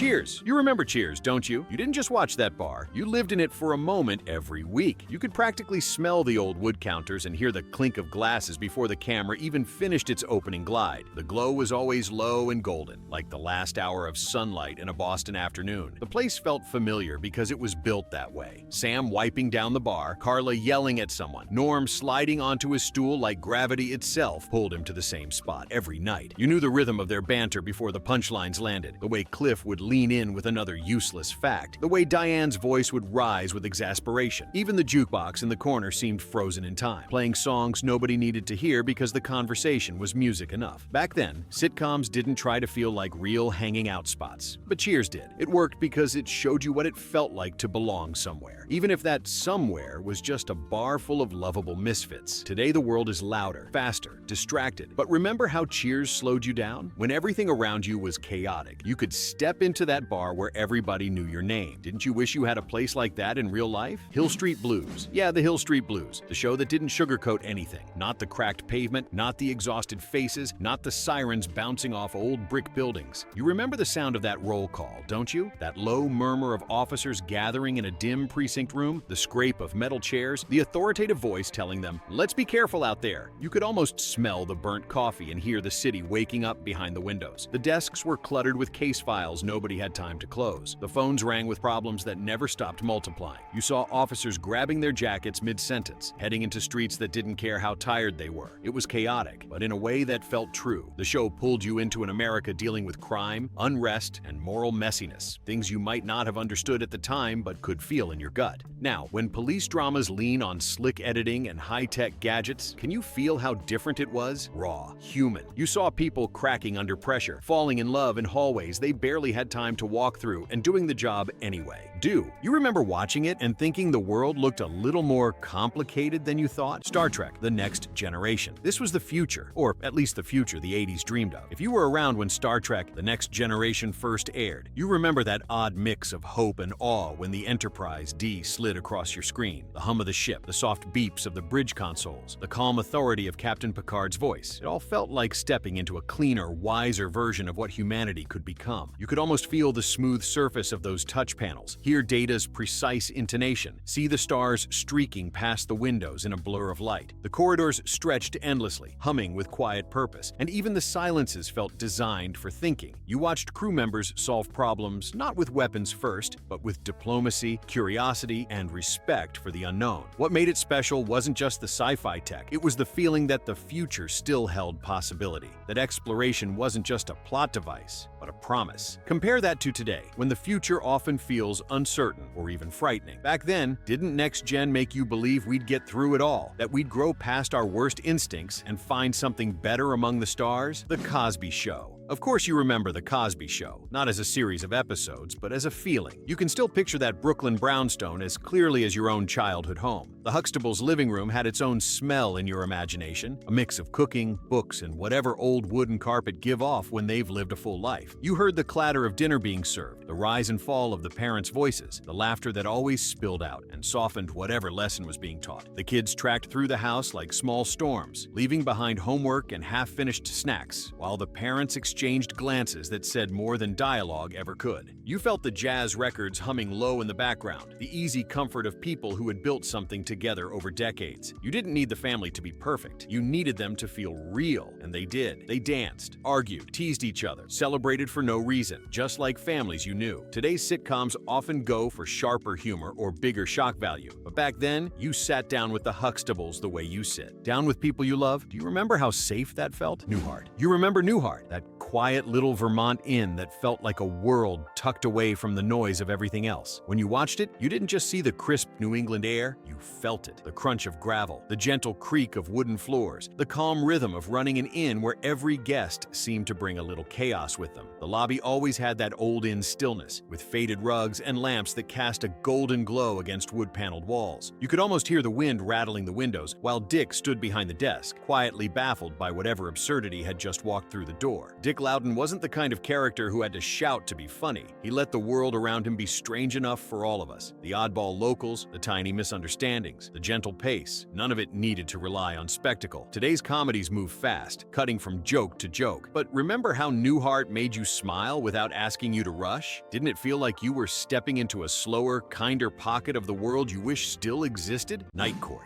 Cheers! You remember Cheers, don't you? You didn't just watch that bar, you lived in it for a moment every week. You could practically smell the old wood counters and hear the clink of glasses before the camera even finished its opening glide. The glow was always low and golden, like the last hour of sunlight in a Boston afternoon. The place felt familiar because it was built that way. Sam wiping down the bar, Carla yelling at someone, Norm sliding onto his stool like gravity itself pulled him to the same spot every night. You knew the rhythm of their banter before the punchlines landed, the way Cliff would lean in with another useless fact, the way Diane's voice would rise with exasperation. Even the jukebox in the corner seemed frozen in time, playing songs nobody needed to hear because the conversation was music enough. Back then, sitcoms didn't try to feel like real hanging out spots, but Cheers did. It worked because it showed you what it felt like to belong somewhere, even if that somewhere was just a bar full of lovable misfits. Today the world is louder, faster, distracted, but remember how Cheers slowed you down? When everything around you was chaotic, you could step into that bar where everybody knew your name. Didn't you wish you had a place like that in real life? Hill Street Blues. Yeah, the Hill Street Blues, the show that didn't sugarcoat anything. Not the cracked pavement, not the exhausted faces, not the sirens bouncing off old brick buildings. You remember the sound of that roll call, don't you? That low murmur of officers gathering in a dim precinct room, the scrape of metal chairs, the authoritative voice telling them, "Let's be careful out there." You could almost smell the burnt coffee and hear the city waking up behind the windows. The desks were cluttered with case files nobody had time to close. The phones rang with problems that never stopped multiplying. You saw officers grabbing their jackets mid-sentence, heading into streets that didn't care how tired they were. It was chaotic, but in a way that felt true. The show pulled you into an America dealing with crime, unrest, and moral messiness, things you might not have understood at the time but could feel in your gut. Now, when police dramas lean on slick editing and high-tech gadgets, can you feel how different it was? Raw, human. You saw people cracking under pressure, falling in love in hallways they barely had time to walk through, and doing the job anyway. You remember watching it and thinking the world looked a little more complicated than you thought? Star Trek: The Next Generation. This was the future, or at least the future the 80s dreamed of. If you were around when Star Trek: The Next Generation first aired, you remember that odd mix of hope and awe when the Enterprise D slid across your screen. The hum of the ship, the soft beeps of the bridge consoles, the calm authority of Captain Picard's voice. It all felt like stepping into a cleaner, wiser version of what humanity could become. You could almost feel the smooth surface of those touch panels, hear Data's precise intonation, see the stars streaking past the windows in a blur of light. The corridors stretched endlessly, humming with quiet purpose, and even the silences felt designed for thinking. You watched crew members solve problems not with weapons first, but with diplomacy, curiosity, and respect for the unknown. What made it special wasn't just the sci-fi tech, it was the feeling that the future still held possibility, that exploration wasn't just a plot device, but a promise. Compare that to today, when the future often feels uncertain or even frightening. Back then, didn't Next Gen make you believe we'd get through it all, that we'd grow past our worst instincts and find something better among the stars? The Cosby Show. Of course you remember The Cosby Show, not as a series of episodes, but as a feeling. You can still picture that Brooklyn brownstone as clearly as your own childhood home. The Huxtables' living room had its own smell in your imagination, a mix of cooking, books, and whatever old wooden carpet give off when they've lived a full life. You heard the clatter of dinner being served, the rise and fall of the parents' voices, the laughter that always spilled out and softened whatever lesson was being taught. The kids tracked through the house like small storms, leaving behind homework and half-finished snacks, while the parents exchanged glances that said more than dialogue ever could. You felt the jazz records humming low in the background, the easy comfort of people who had built something together over decades. You didn't need the family to be perfect. You needed them to feel real, and they did. They danced, argued, teased each other, celebrated for no reason, just like families you knew. Today's sitcoms often go for sharper humor or bigger shock value, but back then, you sat down with the Huxtables the way you sit. Down with people you love. Do you remember how safe that felt? Newhart. You remember Newhart, that quiet little Vermont inn that felt like a world tucked away from the noise of everything else. When you watched it, you didn't just see the crisp New England air, you felt it. The crunch of gravel, the gentle creak of wooden floors, the calm rhythm of running an inn where every guest seemed to bring a little chaos with them. The lobby always had that old inn stillness, with faded rugs and lamps that cast a golden glow against wood-paneled walls. You could almost hear the wind rattling the windows, while Dick stood behind the desk, quietly baffled by whatever absurdity had just walked through the door. Dick Dick Loudon wasn't the kind of character who had to shout to be funny. He let the world around him be strange enough for all of us. The oddball locals, the tiny misunderstandings, the gentle pace, none of it needed to rely on spectacle. Today's comedies move fast, cutting from joke to joke. But remember how Newhart made you smile without asking you to rush? Didn't it feel like you were stepping into a slower, kinder pocket of the world you wish still existed? Night Court.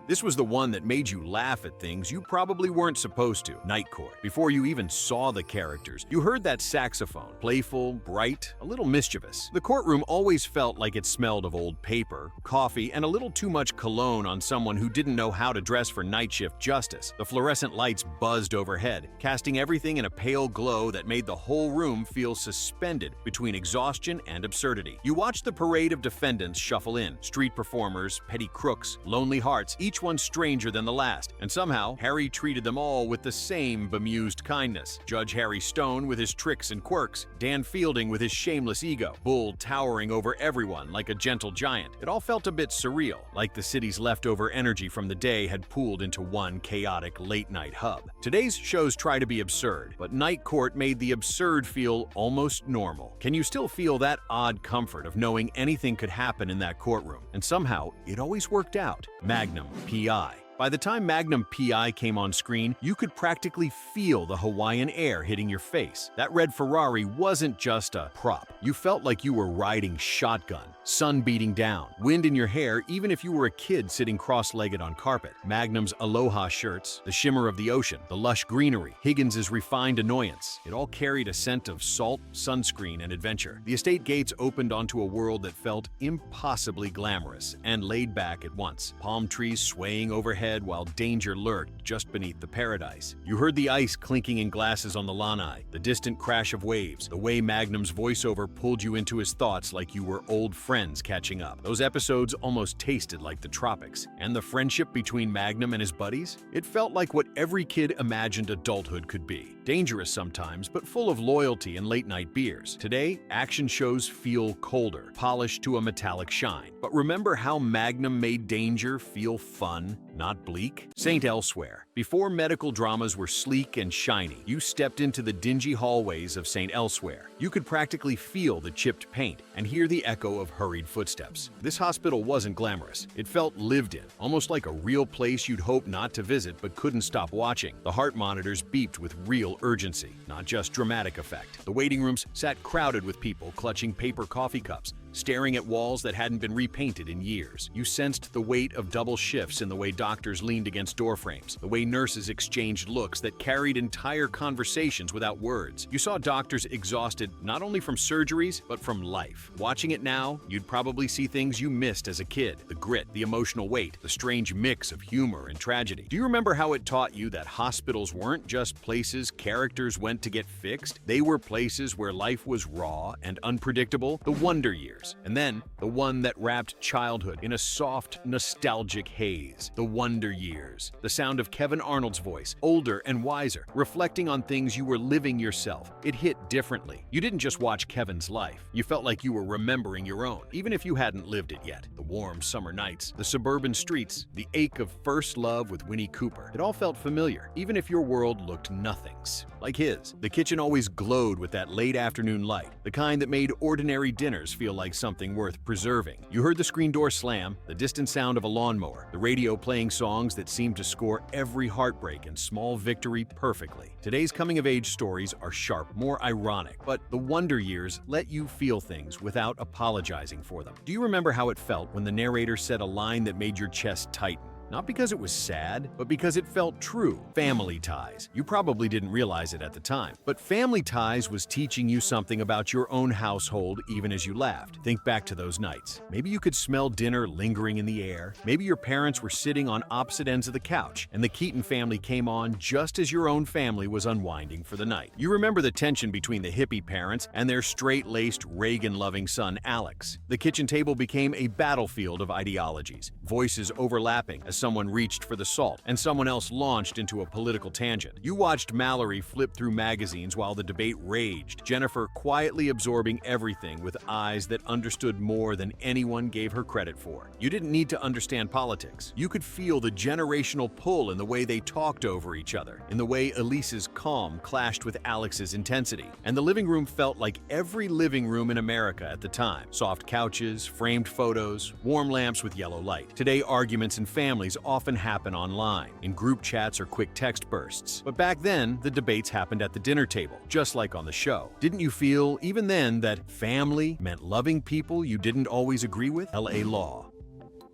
This was the one that made you laugh at things you probably weren't supposed to. Night Court. Before you even saw the characters, you heard that saxophone. Playful, bright, a little mischievous. The courtroom always felt like it smelled of old paper, coffee, and a little too much cologne on someone who didn't know how to dress for night shift justice. The fluorescent lights buzzed overhead, casting everything in a pale glow that made the whole room feel suspended between exhaustion and absurdity. You watched the parade of defendants shuffle in. Street performers, petty crooks, lonely hearts, each one stranger than the last, and somehow Harry treated them all with the same bemused kindness. Judge Harry Stone with his tricks and quirks, Dan Fielding with his shameless ego, Bull towering over everyone like a gentle giant. It all felt a bit surreal, like the city's leftover energy from the day had pooled into one chaotic late-night hub. Today's shows try to be absurd, but Night Court made the absurd feel almost normal. Can you still feel that odd comfort of knowing anything could happen in that courtroom? And somehow, it always worked out. Magnum, P.I. By the time Magnum P.I. came on screen, you could practically feel the Hawaiian air hitting your face. That red Ferrari wasn't just a prop. You felt like you were riding shotgun, sun beating down, wind in your hair even if you were a kid sitting cross-legged on carpet. Magnum's Aloha shirts, the shimmer of the ocean, the lush greenery, Higgins's refined annoyance. It all carried a scent of salt, sunscreen, and adventure. The estate gates opened onto a world that felt impossibly glamorous and laid back at once. Palm trees swaying overhead while danger lurked just beneath the paradise. You heard the ice clinking in glasses on the lanai, the distant crash of waves, the way Magnum's voiceover pulled you into his thoughts like you were old friends catching up. Those episodes almost tasted like the tropics. And the friendship between Magnum and his buddies? It felt like what every kid imagined adulthood could be. Dangerous sometimes, but full of loyalty and late-night beers. Today, action shows feel colder, polished to a metallic shine. But remember how Magnum made danger feel fun, not bleak? St. Elsewhere. Before medical dramas were sleek and shiny, you stepped into the dingy hallways of St. Elsewhere. You could practically feel the chipped paint and hear the echo of hurried footsteps. This hospital wasn't glamorous. It felt lived in, almost like a real place you'd hope not to visit but couldn't stop watching. The heart monitors beeped with real urgency, not just dramatic effect. The waiting rooms sat crowded with people clutching paper coffee cups, staring at walls that hadn't been repainted in years. You sensed the weight of double shifts in the way doctors leaned against doorframes, the way nurses exchanged looks that carried entire conversations without words. You saw doctors exhausted not only from surgeries, but from life. Watching it now, you'd probably see things you missed as a kid. The grit, the emotional weight, the strange mix of humor and tragedy. Do you remember how it taught you that hospitals weren't just places characters went to get fixed? They were places where life was raw and unpredictable. The Wonder Years. And then, the one that wrapped childhood in a soft, nostalgic haze. The Wonder Years. The sound of Kevin Arnold's voice, older and wiser, reflecting on things you were living yourself. It hit differently. You didn't just watch Kevin's life. You felt like you were remembering your own, even if you hadn't lived it yet. The warm summer nights, the suburban streets, the ache of first love with Winnie Cooper. It all felt familiar, even if your world looked nothings like his. The kitchen always glowed with that late afternoon light, the kind that made ordinary dinners feel like something worth preserving. You heard the screen door slam, the distant sound of a lawnmower, the radio playing songs that seemed to score every heartbreak and small victory perfectly. Today's coming-of-age stories are sharp, more ironic, but the Wonder Years let you feel things without apologizing for them. Do you remember how it felt when the narrator said a line that made your chest tighten? Not because it was sad, but because it felt true. Family ties. You probably didn't realize it at the time, but Family Ties was teaching you something about your own household even as you laughed. Think back to those nights. Maybe you could smell dinner lingering in the air. Maybe your parents were sitting on opposite ends of the couch, and the Keaton Family came on just as your own family was unwinding for the night. You remember the tension between the hippie parents and their straight-laced, Reagan-loving son, Alex. The kitchen table became a battlefield of ideologies. voices overlapping as someone reached for the salt and someone else launched into a political tangent. You watched Mallory flip through magazines while the debate raged, Jennifer quietly absorbing everything with eyes that understood more than anyone gave her credit for. You didn't need to understand politics. You could feel the generational pull in the way they talked over each other, in the way Elise's calm clashed with Alex's intensity. And the living room felt like every living room in America at the time. Soft couches, framed photos, warm lamps with yellow light. Today, arguments in families often happen online, in group chats or quick text bursts. But back then, the debates happened at the dinner table, just like on the show. Didn't you feel, even then, that family meant loving people you didn't always agree with? L.A. Law.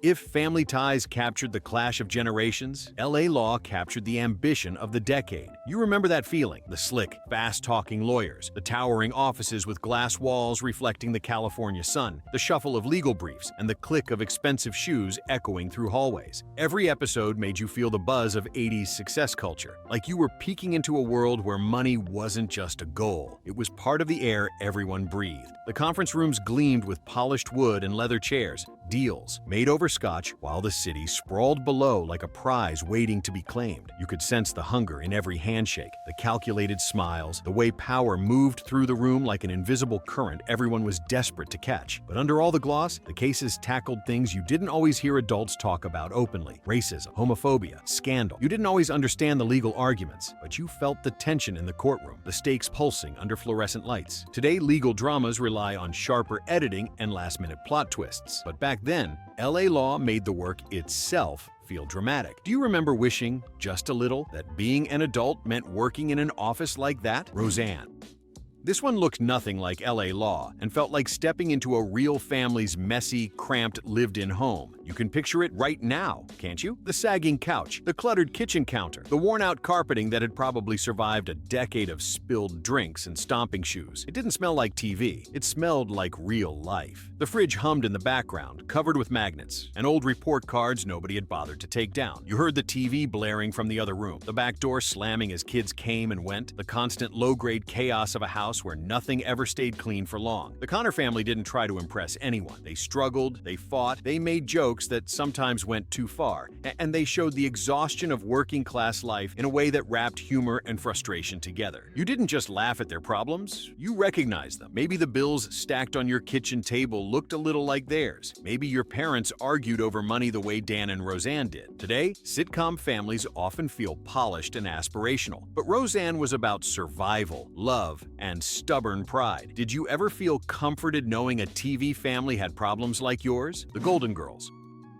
If Family Ties captured the clash of generations, L.A. Law captured the ambition of the decade. You remember that feeling? The slick, fast-talking lawyers, the towering offices with glass walls reflecting the California sun, the shuffle of legal briefs, and the click of expensive shoes echoing through hallways. Every episode made you feel the buzz of 80s success culture, like you were peeking into a world where money wasn't just a goal. It was part of the air everyone breathed. The conference rooms gleamed with polished wood and leather chairs, deals made over scotch, while the city sprawled below like a prize waiting to be claimed. You could sense the hunger in every handshake, the calculated smiles, the way power moved through the room like an invisible current everyone was desperate to catch. But under all the gloss, the cases tackled things you didn't always hear adults talk about openly: racism, homophobia, scandal. You didn't always understand the legal arguments, but you felt the tension in the courtroom, the stakes pulsing under fluorescent lights. Today, legal dramas rely on sharper editing and last-minute plot twists. But back then, L.A. Law made the work itself feel dramatic. Do you remember wishing, just a little, that being an adult meant working in an office like that? Roseanne. This one looked nothing like L.A. Law and felt like stepping into a real family's messy, cramped, lived-in home. You can picture it right now, can't you? The sagging couch, the cluttered kitchen counter, the worn-out carpeting that had probably survived a decade of spilled drinks and stomping shoes. It didn't smell like TV. It smelled like real life. The fridge hummed in the background, covered with magnets, and old report cards nobody had bothered to take down. You heard the TV blaring from the other room, the back door slamming as kids came and went, the constant low-grade chaos of a house where nothing ever stayed clean for long. The Connor family didn't try to impress anyone. They struggled, they fought, they made jokes that sometimes went too far, and they showed the exhaustion of working-class life in a way that wrapped humor and frustration together. You didn't just laugh at their problems, you recognized them. Maybe the bills stacked on your kitchen table looked a little like theirs. Maybe your parents argued over money the way Dan and Roseanne did. Today, sitcom families often feel polished and aspirational, but Roseanne was about survival, love, and stubborn pride. Did you ever feel comforted knowing a TV family had problems like yours? The Golden Girls.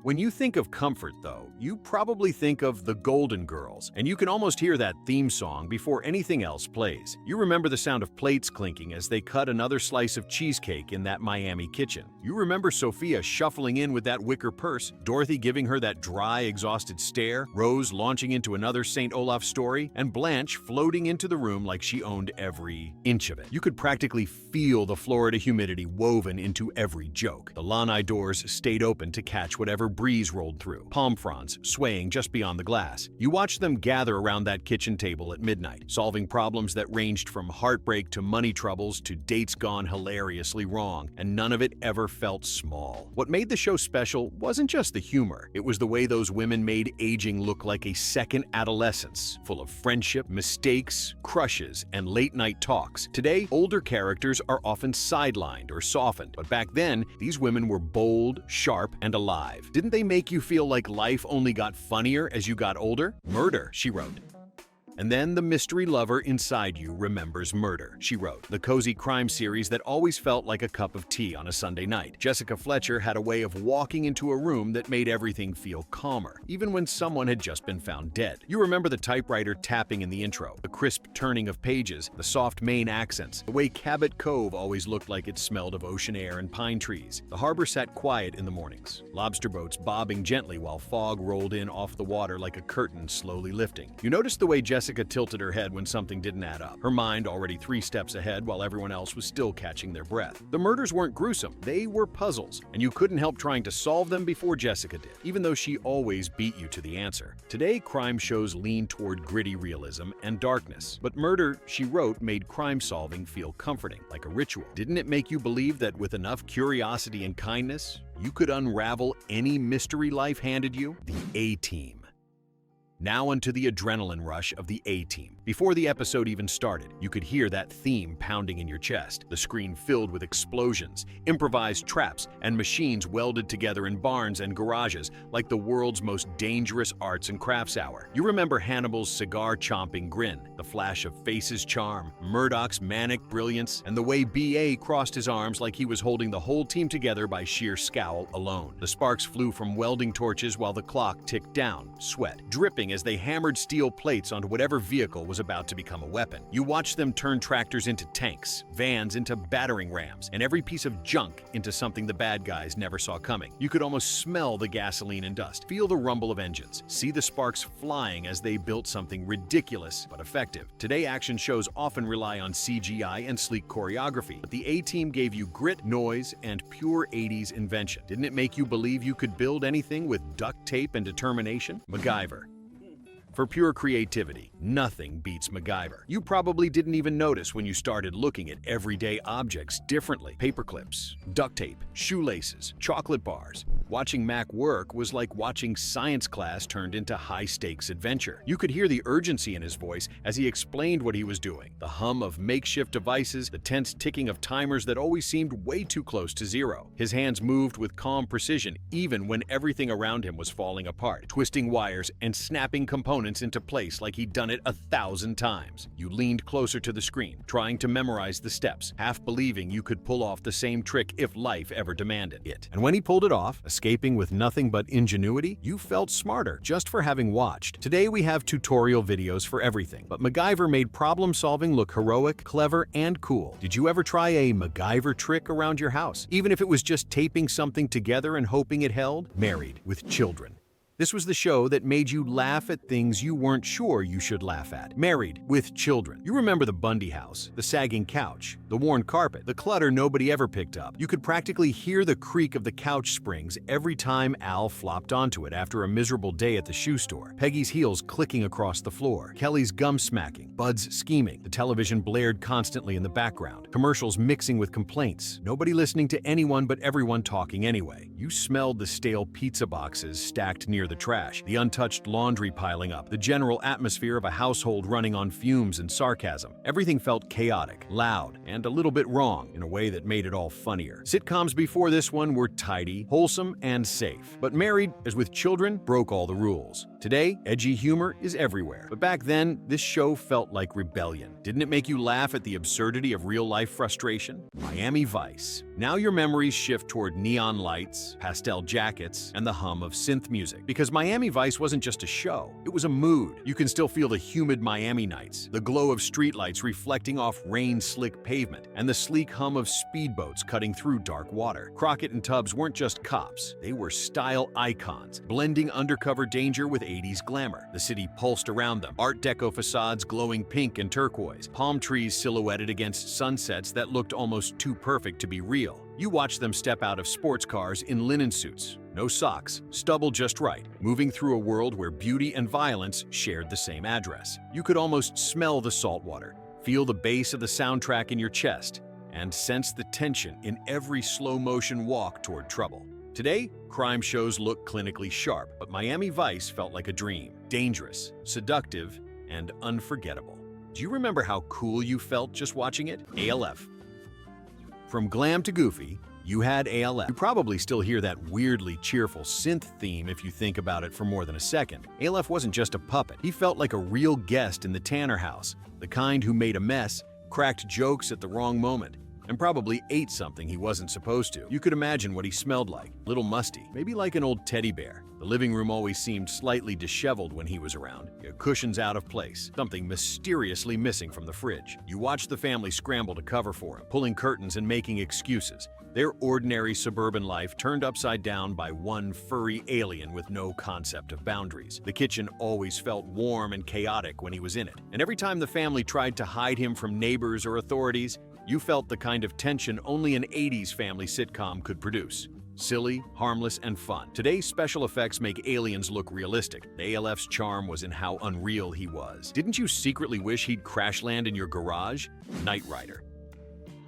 When you think of comfort, though, you probably think of the Golden Girls, and you can almost hear that theme song before anything else plays. You remember the sound of plates clinking as they cut another slice of cheesecake in that Miami kitchen. You remember Sophia shuffling in with that wicker purse, Dorothy giving her that dry, exhausted stare, Rose launching into another St. Olaf story, and Blanche floating into the room like she owned every inch of it. You could practically feel the Florida humidity woven into every joke. The lanai doors stayed open to catch whatever breeze rolled through, palm fronds swaying just beyond the glass. You watched them gather around that kitchen table at midnight, solving problems that ranged from heartbreak to money troubles to dates gone hilariously wrong, and none of it ever felt small. What made the show special wasn't just the humor, it was the way those women made aging look like a second adolescence, full of friendship, mistakes, crushes, and late-night talks. Today, older characters are often sidelined or softened, but back then, these women were bold, sharp, and alive. Didn't they make you feel like life only got funnier as you got older? Murder, she wrote. And then the mystery lover inside you remembers Murder, she wrote, the cozy crime series that always felt like a cup of tea on a Sunday night. Jessica Fletcher had a way of walking into a room that made everything feel calmer, even when someone had just been found dead. You remember the typewriter tapping in the intro, the crisp turning of pages, the soft Maine accents, the way Cabot Cove always looked like it smelled of ocean air and pine trees. The harbor sat quiet in the mornings, lobster boats bobbing gently while fog rolled in off the water like a curtain slowly lifting. You noticed the way Jessica Jessica tilted her head when something didn't add up, her mind already 3 steps ahead while everyone else was still catching their breath. The murders weren't gruesome, they were puzzles, and you couldn't help trying to solve them before Jessica did, even though she always beat you to the answer. Today, crime shows lean toward gritty realism and darkness, but Murder, She Wrote made crime solving feel comforting, like a ritual. Didn't it make you believe that with enough curiosity and kindness, you could unravel any mystery life handed you? The A-Team. Now onto the adrenaline rush of the A-Team. Before the episode even started, you could hear that theme pounding in your chest, the screen filled with explosions, improvised traps, and machines welded together in barns and garages like the world's most dangerous arts and crafts hour. You remember Hannibal's cigar-chomping grin, the flash of Face's charm, Murdoch's manic brilliance, and the way B.A. crossed his arms like he was holding the whole team together by sheer scowl alone. The sparks flew from welding torches while the clock ticked down, sweat dripping as they hammered steel plates onto whatever vehicle was about to become a weapon. You watched them turn tractors into tanks, vans into battering rams, and every piece of junk into something the bad guys never saw coming. You could almost smell the gasoline and dust, feel the rumble of engines, see the sparks flying as they built something ridiculous but effective. Today, action shows often rely on CGI and sleek choreography, but the A-Team gave you grit, noise, and pure 80s invention. Didn't it make you believe you could build anything with duct tape and determination? MacGyver. For pure creativity, nothing beats MacGyver. You probably didn't even notice when you started looking at everyday objects differently. Paper clips, duct tape, shoelaces, chocolate bars. Watching Mac work was like watching science class turned into high-stakes adventure. You could hear the urgency in his voice as he explained what he was doing. The hum of makeshift devices, the tense ticking of timers that always seemed way too close to zero. His hands moved with calm precision even when everything around him was falling apart, twisting wires and snapping components into place like he'd done it 1,000 times. You leaned closer to the screen, trying to memorize the steps, half believing you could pull off the same trick if life ever demanded it. And when he pulled it off, escaping with nothing but ingenuity, you felt smarter just for having watched. Today we have tutorial videos for everything, but MacGyver made problem-solving look heroic, clever, and cool. Did you ever try a MacGyver trick around your house? Even if it was just taping something together and hoping it held? Married with Children. This was the show that made you laugh at things you weren't sure you should laugh at. Married with Children. You remember the Bundy house, the sagging couch, the worn carpet, the clutter nobody ever picked up. You could practically hear the creak of the couch springs every time Al flopped onto it after a miserable day at the shoe store. Peggy's heels clicking across the floor, Kelly's gum smacking, Bud's scheming. The television blared constantly in the background, commercials mixing with complaints, nobody listening to anyone but everyone talking anyway. You smelled the stale pizza boxes stacked near the trash, the untouched laundry piling up, the general atmosphere of a household running on fumes and sarcasm. Everything felt chaotic, loud, and a little bit wrong in a way that made it all funnier. Sitcoms before this one were tidy, wholesome, and safe. But Married, as with Children, broke all the rules. Today, edgy humor is everywhere. But back then, this show felt like rebellion. Didn't it make you laugh at the absurdity of real-life frustration? Miami Vice. Now your memories shift toward neon lights, pastel jackets, and the hum of synth music. Because Miami Vice wasn't just a show, it was a mood. You can still feel the humid Miami nights, the glow of streetlights reflecting off rain-slick pavement, and the sleek hum of speedboats cutting through dark water. Crockett and Tubbs weren't just cops, they were style icons, blending undercover danger with 80s glamour. The city pulsed around them, Art Deco facades glowing pink and turquoise, palm trees silhouetted against sunsets that looked almost too perfect to be real. You watched them step out of sports cars in linen suits, no socks, stubble just right, moving through a world where beauty and violence shared the same address. You could almost smell the salt water, feel the bass of the soundtrack in your chest, and sense the tension in every slow-motion walk toward trouble. Today, crime shows look clinically sharp, but Miami Vice felt like a dream. Dangerous, seductive, and unforgettable. Do you remember how cool you felt just watching it? ALF. From glam to goofy, you had ALF. You probably still hear that weirdly cheerful synth theme if you think about it for more than a second. ALF wasn't just a puppet. He felt like a real guest in the Tanner house, the kind who made a mess, cracked jokes at the wrong moment, and probably ate something he wasn't supposed to. You could imagine what he smelled like. Little musty, maybe like an old teddy bear. The living room always seemed slightly disheveled when he was around. Cushions out of place, something mysteriously missing from the fridge. You watched the family scramble to cover for him, pulling curtains and making excuses. Their ordinary suburban life turned upside down by one furry alien with no concept of boundaries. The kitchen always felt warm and chaotic when he was in it, and every time the family tried to hide him from neighbors or authorities, you felt the kind of tension only an 80s family sitcom could produce. Silly, harmless, and fun. Today's special effects make aliens look realistic. The ALF's charm was in how unreal he was. Didn't you secretly wish he'd crash land in your garage? Knight Rider.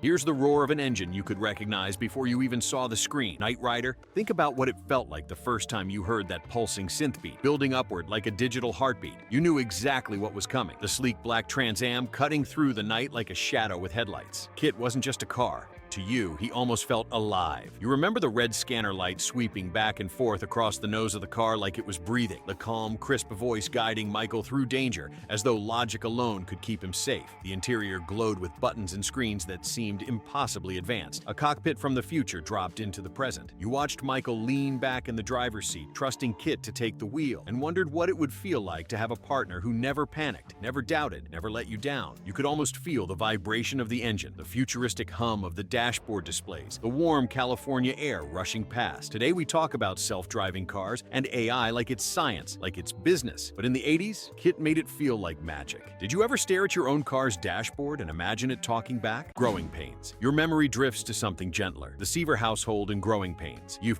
Here's the roar of an engine you could recognize before you even saw the screen. Knight Rider, think about what it felt like the first time you heard that pulsing synth beat, building upward like a digital heartbeat. You knew exactly what was coming. The sleek black Trans Am cutting through the night like a shadow with headlights. Kit wasn't just a car. To you, he almost felt alive. You remember the red scanner light sweeping back and forth across the nose of the car like it was breathing, the calm, crisp voice guiding Michael through danger as though logic alone could keep him safe. The interior glowed with buttons and screens that seemed impossibly advanced. A cockpit from the future dropped into the present. You watched Michael lean back in the driver's seat, trusting Kit to take the wheel, and wondered what it would feel like to have a partner who never panicked, never doubted, never let you down. You could almost feel the vibration of the engine, the futuristic hum of the dashboard displays, the warm California air rushing past. Today we talk about self-driving cars and AI like it's science, like it's business. But in the 80s, Kit made it feel like magic. Did you ever stare at your own car's dashboard and imagine it talking back? Growing Pains. Your memory drifts to something gentler. The Seaver household and Growing Pains. You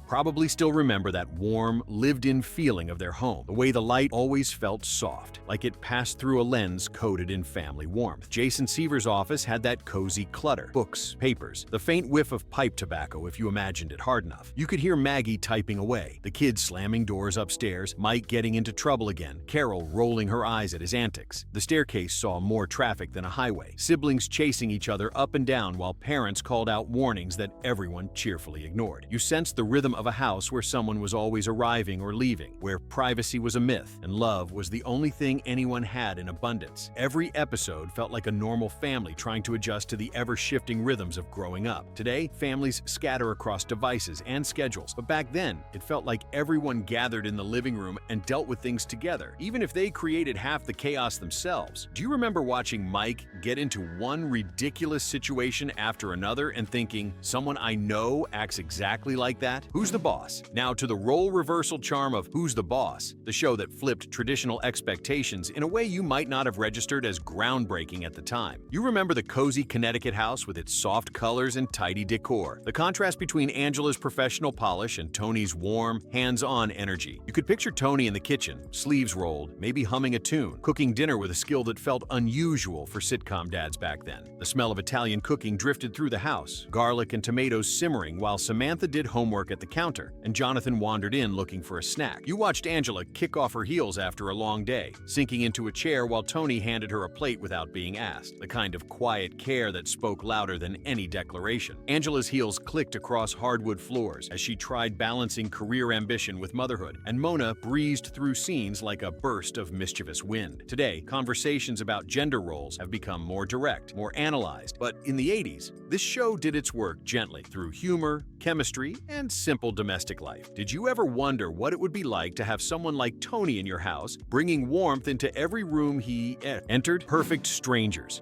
probably still remember that warm, lived-in feeling of their home. The way the light always felt soft, like it passed through a lens coated in family warmth. Jason Seaver's office had that cozy clutter. Books, papers, the faint whiff of pipe tobacco if you imagined it hard enough. You could hear Maggie typing away, the kids slamming doors upstairs, Mike getting into trouble again, Carol rolling her eyes at his antics. The staircase saw more traffic than a highway, siblings chasing each other up and down while parents called out warnings that everyone cheerfully ignored. You sensed the rhythm of a house where someone was always arriving or leaving, where privacy was a myth and love was the only thing anyone had in abundance. Every episode felt like a normal family trying to adjust to the ever-shifting rhythms of growing up. Today, families scatter across devices and schedules, but back then, it felt like everyone gathered in the living room and dealt with things together, even if they created half the chaos themselves. Do you remember watching Mike get into one ridiculous situation after another and thinking, someone I know acts exactly like that? Who's the Boss? Now to the role reversal charm of Who's the Boss, the show that flipped traditional expectations in a way you might not have registered as groundbreaking at the time. You remember the cozy Connecticut house with its soft colors and tidy decor, the contrast between Angela's professional polish and Tony's warm, hands-on energy. You could picture Tony in the kitchen, sleeves rolled, maybe humming a tune, cooking dinner with a skill that felt unusual for sitcom dads back then. The smell of Italian cooking drifted through the house, garlic and tomatoes simmering while Samantha did homework at the counter, and Jonathan wandered in looking for a snack. You watched Angela kick off her heels after a long day, sinking into a chair while Tony handed her a plate without being asked, the kind of quiet care that spoke louder than any declaration. Angela's heels clicked across hardwood floors as she tried balancing career ambition with motherhood, and Mona breezed through scenes like a burst of mischievous wind. Today, conversations about gender roles have become more direct, more analyzed, but in the 80s, this show did its work gently through humor, chemistry, and simple domestic life. Did you ever wonder what it would be like to have someone like Tony in your house, bringing warmth into every room he entered? Perfect Strangers.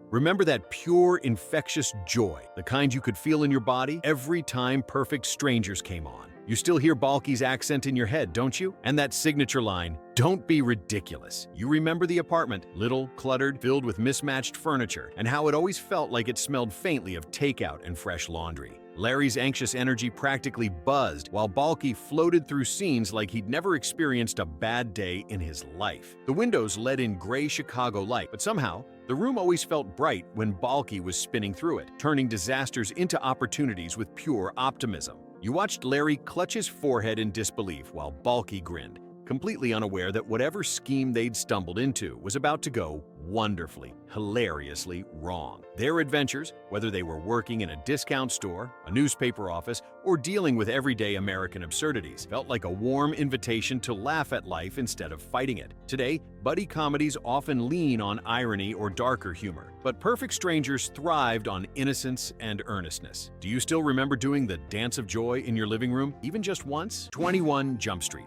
Remember that pure, infectious joy, the kind you could feel in your body every time Perfect Strangers came on. You still hear Balky's accent in your head, don't you? And that signature line, "Don't be ridiculous." You remember the apartment, little, cluttered, filled with mismatched furniture, and how it always felt like it smelled faintly of takeout and fresh laundry. Larry's anxious energy practically buzzed, while Balky floated through scenes like he'd never experienced a bad day in his life. The windows let in gray Chicago light, but somehow, the room always felt bright when Balky was spinning through it, turning disasters into opportunities with pure optimism. You watched Larry clutch his forehead in disbelief while Balky grinned, completely unaware that whatever scheme they'd stumbled into was about to go wonderfully, hilariously wrong. Their adventures, whether they were working in a discount store, a newspaper office, or dealing with everyday American absurdities, felt like a warm invitation to laugh at life instead of fighting it. Today, buddy comedies often lean on irony or darker humor, but Perfect Strangers thrived on innocence and earnestness. Do you still remember doing the dance of joy in your living room, even just once? 21 Jump Street.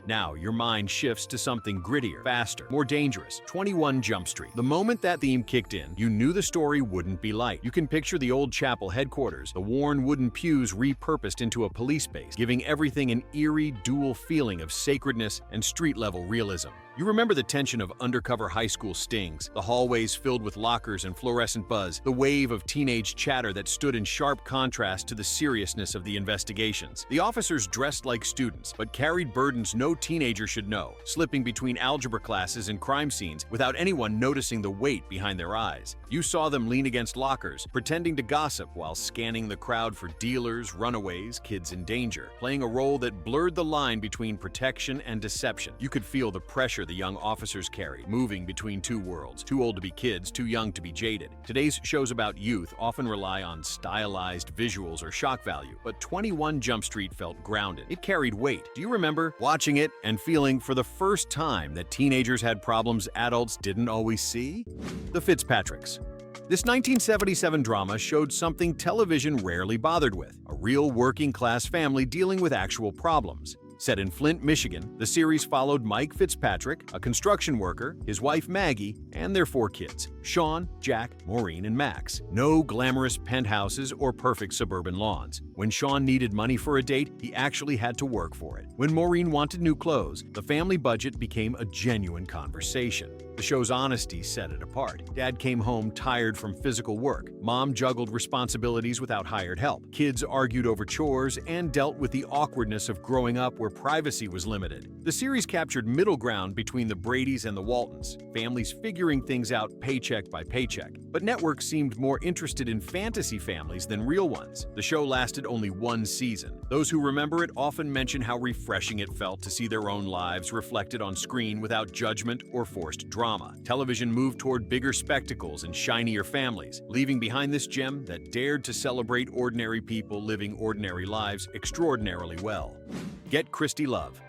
Now, your mind shifts to something grittier, faster, more dangerous. 21 Jump Street. The moment that theme kicked in, you knew the story wouldn't be light. You can picture the old chapel headquarters, the worn wooden pews repurposed into a police base, giving everything an eerie, dual feeling of sacredness and street-level realism. You remember the tension of undercover high school stings, the hallways filled with lockers and fluorescent buzz, the wave of teenage chatter that stood in sharp contrast to the seriousness of the investigations. The officers dressed like students, but carried burdens no teenager should know, slipping between algebra classes and crime scenes without anyone noticing the weight behind their eyes. You saw them lean against lockers, pretending to gossip while scanning the crowd for dealers, runaways, kids in danger, playing a role that blurred the line between protection and deception. You could feel the pressure the young officers carried, moving between two worlds, too old to be kids, too young to be jaded. Today's shows about youth often rely on stylized visuals or shock value, but 21 Jump Street felt grounded. It carried weight. Do you remember watching it and feeling for the first time that teenagers had problems adults didn't always see? The Fitzpatricks. This 1977 drama showed something television rarely bothered with, a real working-class family dealing with actual problems. Set in Flint, Michigan, the series followed Mike Fitzpatrick, a construction worker, his wife Maggie, and their 4 kids, Sean, Jack, Maureen, and Max. No glamorous penthouses or perfect suburban lawns. When Sean needed money for a date, he actually had to work for it. When Maureen wanted new clothes, the family budget became a genuine conversation. The show's honesty set it apart. Dad came home tired from physical work. Mom juggled responsibilities without hired help. Kids argued over chores and dealt with the awkwardness of growing up where privacy was limited. The series captured middle ground between the Bradys and the Waltons, families figuring things out paycheck by paycheck. But networks seemed more interested in fantasy families than real ones. The show lasted only 1 season. Those who remember it often mention how refreshing it felt to see their own lives reflected on screen without judgment or forced drama. Television moved toward bigger spectacles and shinier families, leaving behind this gem that dared to celebrate ordinary people living ordinary lives extraordinarily well. Get Christy Love.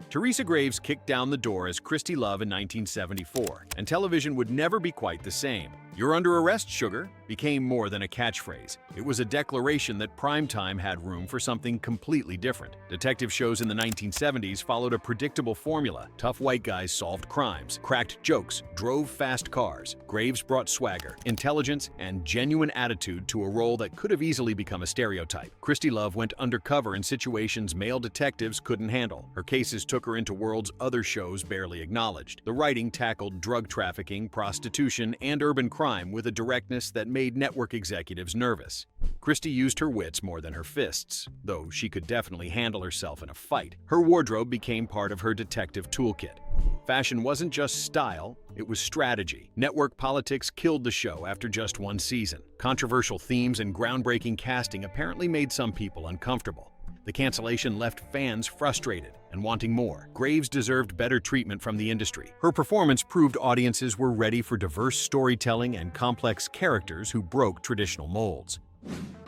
Teresa Graves kicked down the door as Christy Love in 1974, and television would never be quite the same. "You're under arrest, sugar," became more than a catchphrase. It was a declaration that primetime had room for something completely different. Detective shows in the 1970s followed a predictable formula. Tough white guys solved crimes, cracked jokes, drove fast cars. Graves brought swagger, intelligence, and genuine attitude to a role that could have easily become a stereotype. Christy Love went undercover in situations male detectives couldn't handle. Her cases took her into worlds other shows barely acknowledged. The writing tackled drug trafficking, prostitution, and urban crime with a directness that made network executives nervous. Christy used her wits more than her fists, though she could definitely handle herself in a fight. Her wardrobe became part of her detective toolkit. Fashion wasn't just style, it was strategy. Network politics killed the show after just 1 season. Controversial themes and groundbreaking casting apparently made some people uncomfortable. The cancellation left fans frustrated and wanting more. Graves deserved better treatment from the industry. Her performance proved audiences were ready for diverse storytelling and complex characters who broke traditional molds.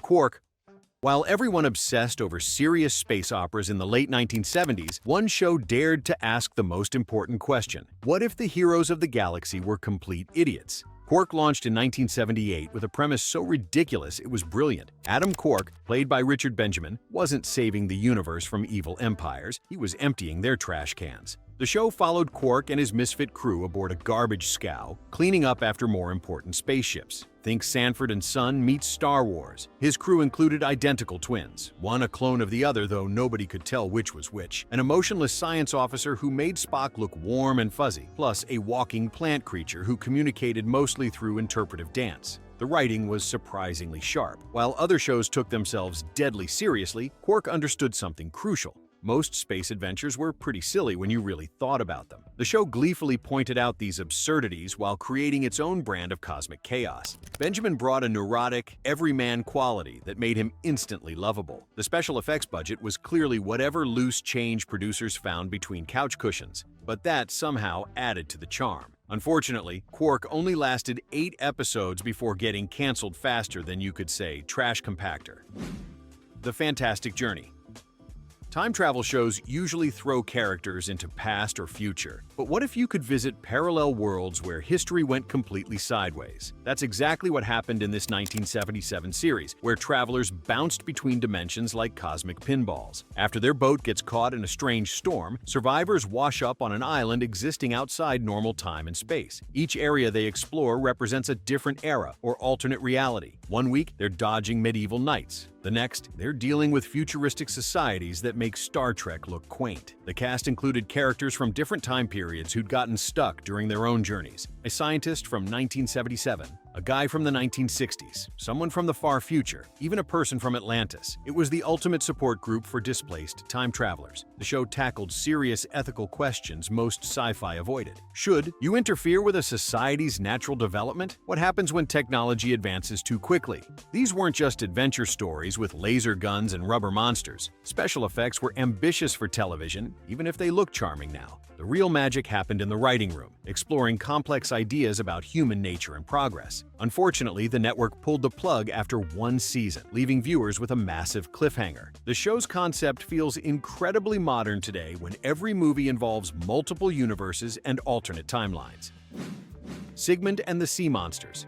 Quark. While everyone obsessed over serious space operas in the late 1970s, one show dared to ask the most important question: what if the heroes of the galaxy were complete idiots? Quark launched in 1978 with a premise so ridiculous it was brilliant. Adam Quark, played by Richard Benjamin, wasn't saving the universe from evil empires, he was emptying their trash cans. The show followed Quark and his misfit crew aboard a garbage scow, cleaning up after more important spaceships. Think Sanford and Son meets Star Wars. His crew included identical twins, one a clone of the other, though nobody could tell which was which, an emotionless science officer who made Spock look warm and fuzzy, plus a walking plant creature who communicated mostly through interpretive dance. The writing was surprisingly sharp. While other shows took themselves deadly seriously, Quark understood something crucial. Most space adventures were pretty silly when you really thought about them. The show gleefully pointed out these absurdities while creating its own brand of cosmic chaos. Benjamin brought a neurotic, everyman quality that made him instantly lovable. The special effects budget was clearly whatever loose change producers found between couch cushions, but that somehow added to the charm. Unfortunately, Quark only lasted 8 episodes before getting canceled faster than you could say trash compactor. The Fantastic Journey. Time travel shows usually throw characters into past or future, but what if you could visit parallel worlds where history went completely sideways? That's exactly what happened in this 1977 series, where travelers bounced between dimensions like cosmic pinballs. After their boat gets caught in a strange storm, survivors wash up on an island existing outside normal time and space. Each area they explore represents a different era or alternate reality. One week, they're dodging medieval knights. The next, they're dealing with futuristic societies that make Star Trek look quaint. The cast included characters from different time periods who'd gotten stuck during their own journeys. A scientist from 1977, a guy from the 1960s, someone from the far future, even a person from Atlantis. It was the ultimate support group for displaced time travelers. The show tackled serious ethical questions most sci-fi avoided. Should you interfere with a society's natural development? What happens when technology advances too quickly? These weren't just adventure stories with laser guns and rubber monsters. Special effects were ambitious for television, even if they look charming now. The real magic happened in the writing room, exploring complex ideas about human nature and progress. Unfortunately, the network pulled the plug after one season, leaving viewers with a massive cliffhanger. The show's concept feels incredibly modern today when every movie involves multiple universes and alternate timelines. Sigmund and the Sea Monsters.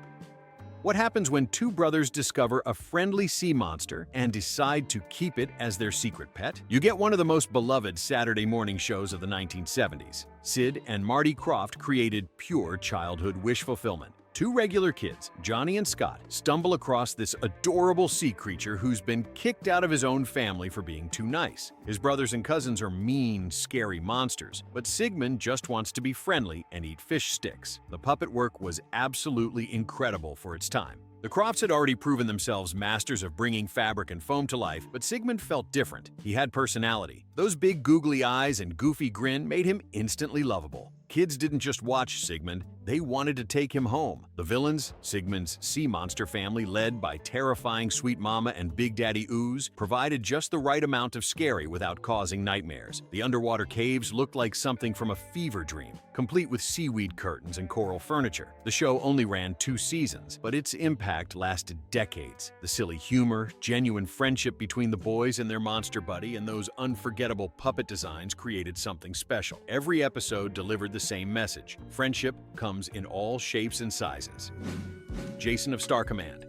What happens when two brothers discover a friendly sea monster and decide to keep it as their secret pet? You get one of the most beloved Saturday morning shows of the 1970s. Sid and Marty Krofft created pure childhood wish fulfillment. Two regular kids, Johnny and Scott, stumble across this adorable sea creature who's been kicked out of his own family for being too nice. His brothers and cousins are mean, scary monsters, but Sigmund just wants to be friendly and eat fish sticks. The puppet work was absolutely incredible for its time. The Crofts had already proven themselves masters of bringing fabric and foam to life, but Sigmund felt different. He had personality. Those big googly eyes and goofy grin made him instantly lovable. Kids didn't just watch Sigmund, they wanted to take him home. The villains, Sigmund's sea monster family led by terrifying Sweet Mama and Big Daddy Ooze, provided just the right amount of scary without causing nightmares. The underwater caves looked like something from a fever dream, complete with seaweed curtains and coral furniture. The show only ran 2 seasons, but its impact lasted decades. The silly humor, genuine friendship between the boys and their monster buddy, and those unforgettable puppet designs created something special. Every episode delivered the same message: friendship comes in all shapes and sizes. Jason of Star Command.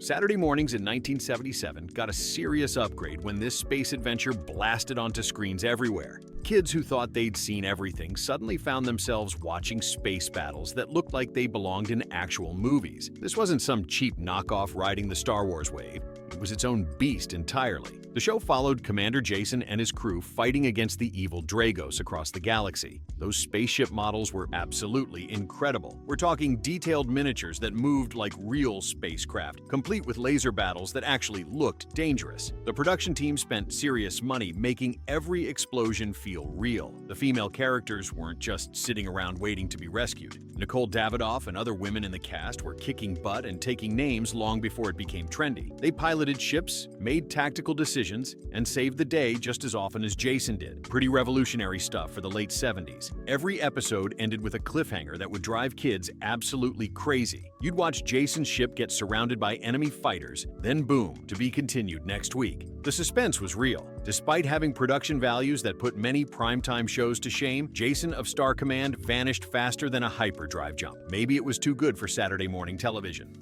Saturday mornings in 1977 got a serious upgrade when this space adventure blasted onto screens everywhere. Kids who thought they'd seen everything suddenly found themselves watching space battles that looked like they belonged in actual movies. This wasn't some cheap knockoff riding the Star Wars wave. It was its own beast entirely. The show followed Commander Jason and his crew fighting against the evil Dragos across the galaxy. Those spaceship models were absolutely incredible. We're talking detailed miniatures that moved like real spacecraft, complete with laser battles that actually looked dangerous. The production team spent serious money making every explosion feel real. The female characters weren't just sitting around waiting to be rescued. Nicole Davidoff and other women in the cast were kicking butt and taking names long before it became trendy. They piloted ships, made tactical decisions, and saved the day just as often as Jason did. Pretty revolutionary stuff for the late 70s. Every episode ended with a cliffhanger that would drive kids absolutely crazy. You'd watch Jason's ship get surrounded by enemy fighters, then boom, to be continued next week. The suspense was real. Despite having production values that put many primetime shows to shame, Jason of Star Command vanished faster than a hyperdrive jump. Maybe it was too good for Saturday morning television.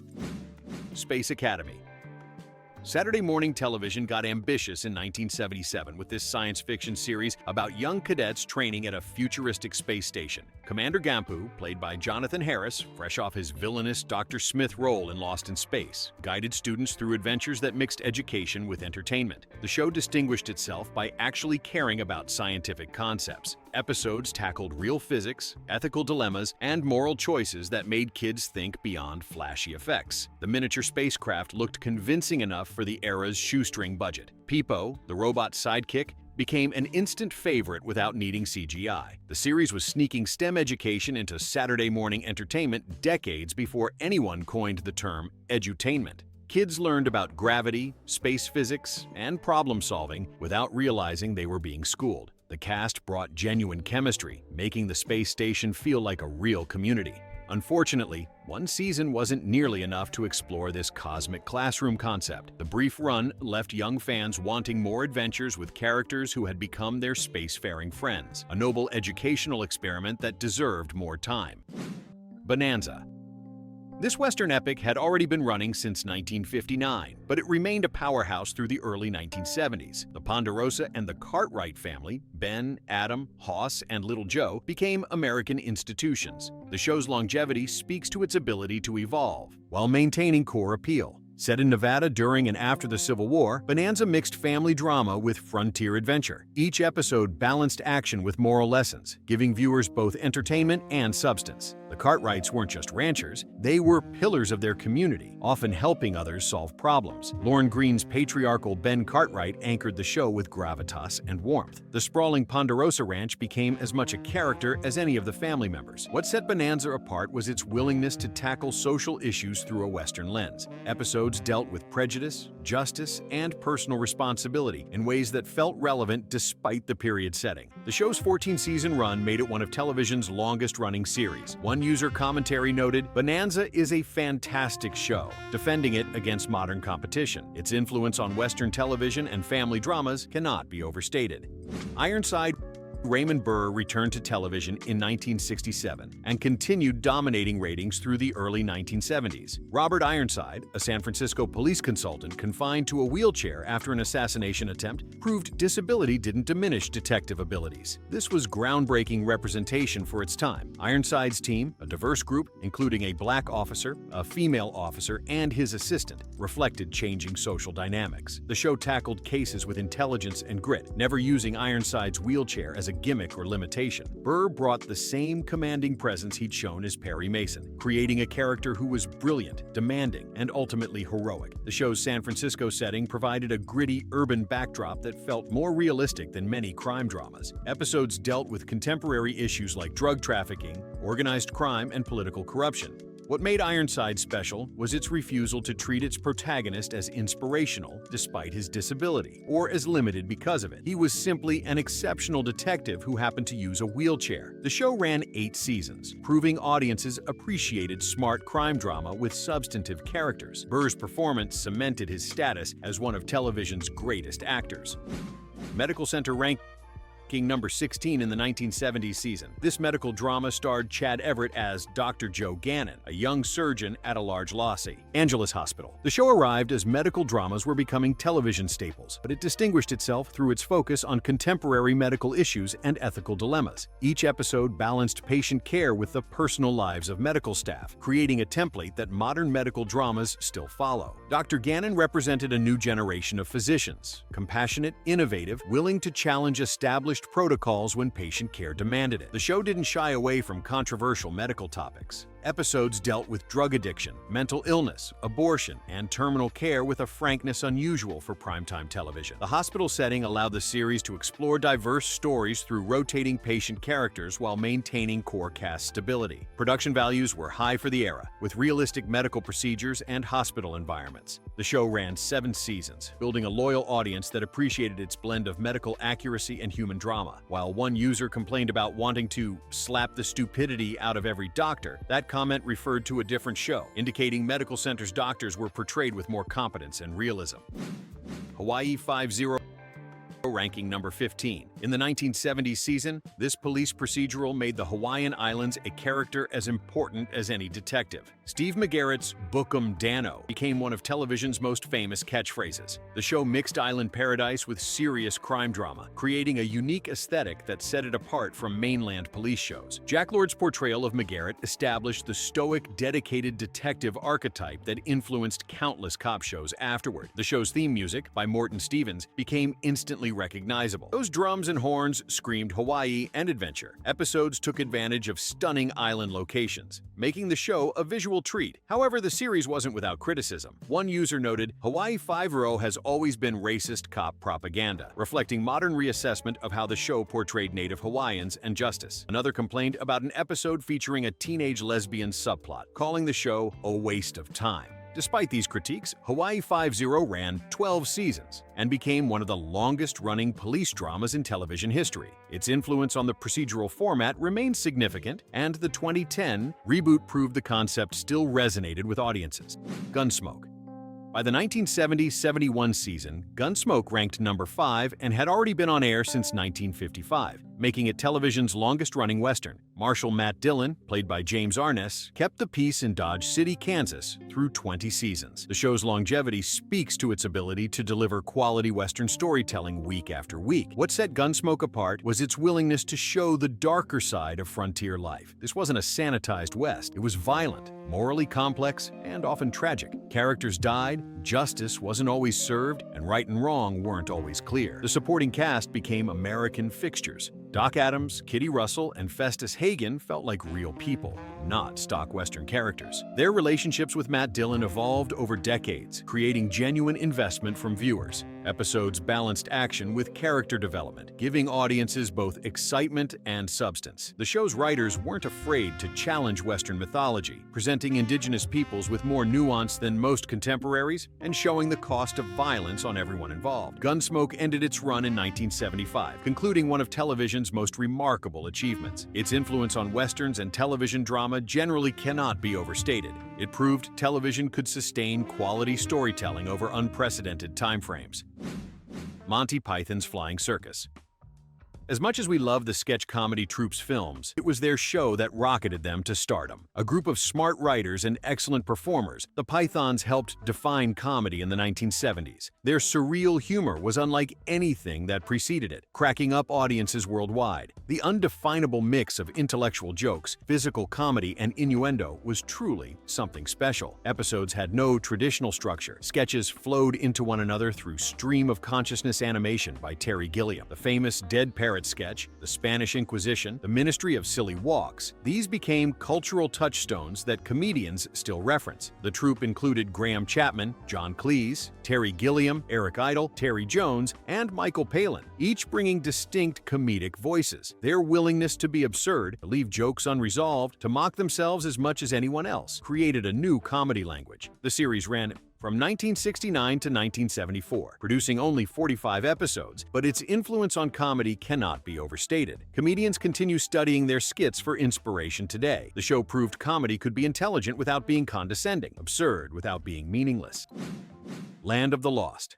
Space Academy. Saturday morning television got ambitious in 1977 with this science fiction series about young cadets training at a futuristic space station. Commander Gampu, played by Jonathan Harris, fresh off his villainous Dr. Smith role in Lost in Space, guided students through adventures that mixed education with entertainment. The show distinguished itself by actually caring about scientific concepts. Episodes tackled real physics, ethical dilemmas, and moral choices that made kids think beyond flashy effects. The miniature spacecraft looked convincing enough for the era's shoestring budget. Peepo, the robot sidekick, became an instant favorite without needing CGI. The series was sneaking STEM education into Saturday morning entertainment decades before anyone coined the term edutainment. Kids learned about gravity, space physics, and problem solving without realizing they were being schooled. The cast brought genuine chemistry, making the space station feel like a real community. Unfortunately, one season wasn't nearly enough to explore this cosmic classroom concept. The brief run left young fans wanting more adventures with characters who had become their spacefaring friends, a noble educational experiment that deserved more time. Bonanza. This Western epic had already been running since 1959, but it remained a powerhouse through the early 1970s. The Ponderosa and the Cartwright family, Ben, Adam, Hoss, and Little Joe, became American institutions. The show's longevity speaks to its ability to evolve, while maintaining core appeal. Set in Nevada during and after the Civil War, Bonanza mixed family drama with frontier adventure. Each episode balanced action with moral lessons, giving viewers both entertainment and substance. The Cartwrights weren't just ranchers, they were pillars of their community, often helping others solve problems. Lorne Greene's patriarchal Ben Cartwright anchored the show with gravitas and warmth. The sprawling Ponderosa Ranch became as much a character as any of the family members. What set Bonanza apart was its willingness to tackle social issues through a Western lens. Episodes dealt with prejudice, justice, and personal responsibility in ways that felt relevant despite the period setting. The show's 14-season run made it one of television's longest-running series. One user commentary noted, "Bonanza is a fantastic show, defending it against modern competition. Its influence on Western television and family dramas cannot be overstated." Ironside. Raymond Burr returned to television in 1967 and continued dominating ratings through the early 1970s. Robert Ironside, a San Francisco police consultant confined to a wheelchair after an assassination attempt, proved disability didn't diminish detective abilities. This was groundbreaking representation for its time. Ironside's team, a diverse group including a black officer, a female officer, and his assistant, reflected changing social dynamics. The show tackled cases with intelligence and grit, never using Ironside's wheelchair as a gimmick or limitation. Burr brought the same commanding presence he'd shown as Perry Mason, creating a character who was brilliant, demanding, and ultimately heroic. The show's San Francisco setting provided a gritty urban backdrop that felt more realistic than many crime dramas. Episodes dealt with contemporary issues like drug trafficking, organized crime, and political corruption. What made Ironside special was its refusal to treat its protagonist as inspirational despite his disability, or as limited because of it. He was simply an exceptional detective who happened to use a wheelchair. The show ran 8 seasons, proving audiences appreciated smart crime drama with substantive characters. Burr's performance cemented his status as one of television's greatest actors. Medical Center ranking number 16 in the 1970s season. This medical drama starred Chad Everett as Dr. Joe Gannon, a young surgeon at a large Los Angeles hospital. The show arrived as medical dramas were becoming television staples, but it distinguished itself through its focus on contemporary medical issues and ethical dilemmas. Each episode balanced patient care with the personal lives of medical staff, creating a template that modern medical dramas still follow. Dr. Gannon represented a new generation of physicians, compassionate, innovative, willing to challenge established protocols when patient care demanded it. The show didn't shy away from controversial medical topics. Episodes dealt with drug addiction, mental illness, abortion, and terminal care with a frankness unusual for primetime television. The hospital setting allowed the series to explore diverse stories through rotating patient characters while maintaining core cast stability. Production values were high for the era, with realistic medical procedures and hospital environments. The show ran 7 seasons, building a loyal audience that appreciated its blend of medical accuracy and human drama. While one user complained about wanting to slap the stupidity out of every doctor, that comment referred to a different show, indicating Medical Center's doctors were portrayed with more competence and realism. Hawaii 5-0 ranking number 15. In the 1970s season, this police procedural made the Hawaiian Islands a character as important as any detective. Steve McGarrett's "Book 'em Dano" became one of television's most famous catchphrases. The show mixed island paradise with serious crime drama, creating a unique aesthetic that set it apart from mainland police shows. Jack Lord's portrayal of McGarrett established the stoic, dedicated detective archetype that influenced countless cop shows afterward. The show's theme music, by Morton Stevens, became instantly recognizable. Those drums and horns screamed Hawaii and adventure. Episodes took advantage of stunning island locations, making the show a visual treat. However, the series wasn't without criticism. One user noted, "Hawaii 5-0 has always been racist cop propaganda," reflecting modern reassessment of how the show portrayed Native Hawaiians and justice. Another complained about an episode featuring a teenage lesbian subplot, calling the show a waste of time. Despite these critiques, Hawaii Five-0 ran 12 seasons and became one of the longest-running police dramas in television history. Its influence on the procedural format remains significant, and the 2010 reboot proved the concept still resonated with audiences. Gunsmoke. By the 1970-71 season, Gunsmoke ranked number 5 and had already been on air since 1955, making it television's longest-running Western. Marshal Matt Dillon, played by James Arness, kept the peace in Dodge City, Kansas, through 20 seasons. The show's longevity speaks to its ability to deliver quality Western storytelling week after week. What set Gunsmoke apart was its willingness to show the darker side of frontier life. This wasn't a sanitized West. It was violent, morally complex, and often tragic. Characters died, justice wasn't always served, and right and wrong weren't always clear. The supporting cast became American fixtures. Doc Adams, Kitty Russell, and Festus Hagen felt like real people, not stock Western characters. Their relationships with Matt Dillon evolved over decades, creating genuine investment from viewers. Episodes balanced action with character development, giving audiences both excitement and substance. The show's writers weren't afraid to challenge Western mythology, presenting indigenous peoples with more nuance than most contemporaries and showing the cost of violence on everyone involved. Gunsmoke ended its run in 1975, concluding one of television's most remarkable achievements. Its influence on Westerns and television drama generally cannot be overstated. It proved television could sustain quality storytelling over unprecedented timeframes. Monty Python's Flying Circus. As much as we love the sketch comedy troupe's films, it was their show that rocketed them to stardom. A group of smart writers and excellent performers, the Pythons helped define comedy in the 1970s. Their surreal humor was unlike anything that preceded it, cracking up audiences worldwide. The undefinable mix of intellectual jokes, physical comedy, and innuendo was truly something special. Episodes had no traditional structure. Sketches flowed into one another through stream of consciousness animation by Terry Gilliam. The famous Dead Parrot sketch, the Spanish Inquisition, the Ministry of Silly Walks. These became cultural touchstones that comedians still reference. The troupe included Graham Chapman, John Cleese, Terry Gilliam, Eric Idle, Terry Jones, and Michael Palin, each bringing distinct comedic voices. Their willingness to be absurd, to leave jokes unresolved, to mock themselves as much as anyone else, created a new comedy language. The series ran from 1969 to 1974, producing only 45 episodes, but its influence on comedy cannot be overstated. Comedians continue studying their skits for inspiration today. The show proved comedy could be intelligent without being condescending, absurd without being meaningless. Land of the Lost.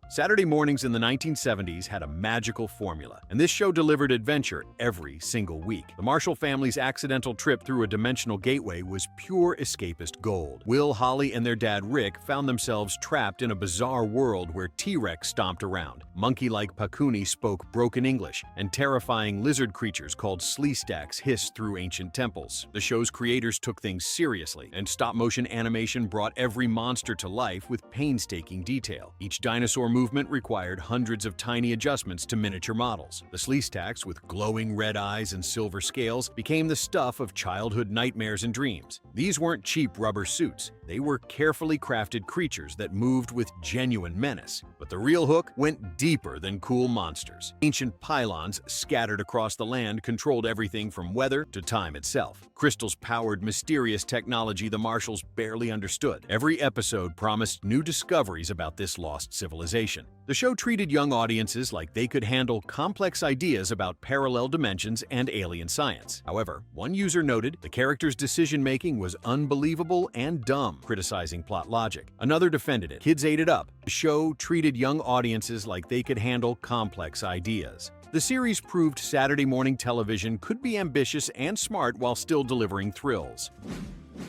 Saturday mornings in the 1970s had a magical formula, and this show delivered adventure every single week. The Marshall family's accidental trip through a dimensional gateway was pure escapist gold. Will, Holly, and their dad Rick found themselves trapped in a bizarre world where T-Rex stomped around. Monkey-like Pakuni spoke broken English, and terrifying lizard creatures called Sleestaks hissed through ancient temples. The show's creators took things seriously, and stop-motion animation brought every monster to life with painstaking detail. Each dinosaur movement required hundreds of tiny adjustments to miniature models. The Sleestaks, with glowing red eyes and silver scales, became the stuff of childhood nightmares and dreams. These weren't cheap rubber suits. They were carefully crafted creatures that moved with genuine menace. But the real hook went deeper than cool monsters. Ancient pylons scattered across the land controlled everything from weather to time itself. Crystals powered mysterious technology the Marshalls barely understood. Every episode promised new discoveries about this lost civilization. The show treated young audiences like they could handle complex ideas about parallel dimensions and alien science. However, one user noted the characters' decision-making was unbelievable and dumb, criticizing plot logic. Another defended it. Kids ate it up. The show treated young audiences like they could handle complex ideas. The series proved Saturday morning television could be ambitious and smart while still delivering thrills.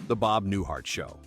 The Bob Newhart Show.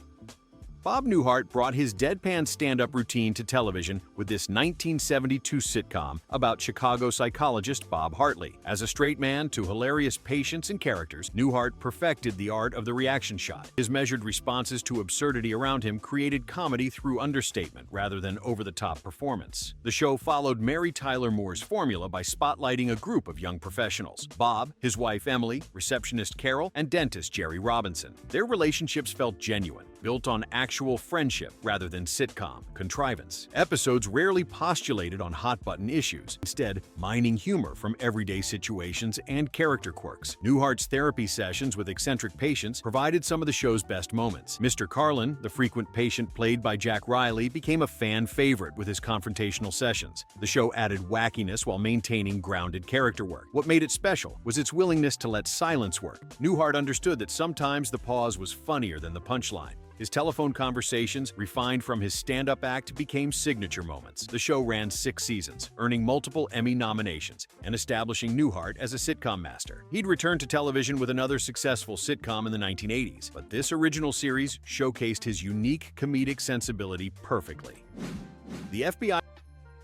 Bob Newhart brought his deadpan stand-up routine to television with this 1972 sitcom about Chicago psychologist Bob Hartley. As a straight man to hilarious patience and characters, Newhart perfected the art of the reaction shot. His measured responses to absurdity around him created comedy through understatement rather than over-the-top performance. The show followed Mary Tyler Moore's formula by spotlighting a group of young professionals: Bob, his wife Emily, receptionist Carol, and dentist Jerry Robinson. Their relationships felt genuine, built on actual friendship rather than sitcom contrivance. Episodes rarely postulated on hot-button issues, instead mining humor from everyday situations and character quirks. Newhart's therapy sessions with eccentric patients provided some of the show's best moments. Mr. Carlin, the frequent patient played by Jack Riley, became a fan favorite with his confrontational sessions. The show added wackiness while maintaining grounded character work. What made it special was its willingness to let silence work. Newhart understood that sometimes the pause was funnier than the punchline. His telephone conversations, refined from his stand-up act, became signature moments. The show ran 6 seasons, earning multiple Emmy nominations and establishing Newhart as a sitcom master. He'd returned to television with another successful sitcom in the 1980s, but this original series showcased his unique comedic sensibility perfectly. The F.B.I.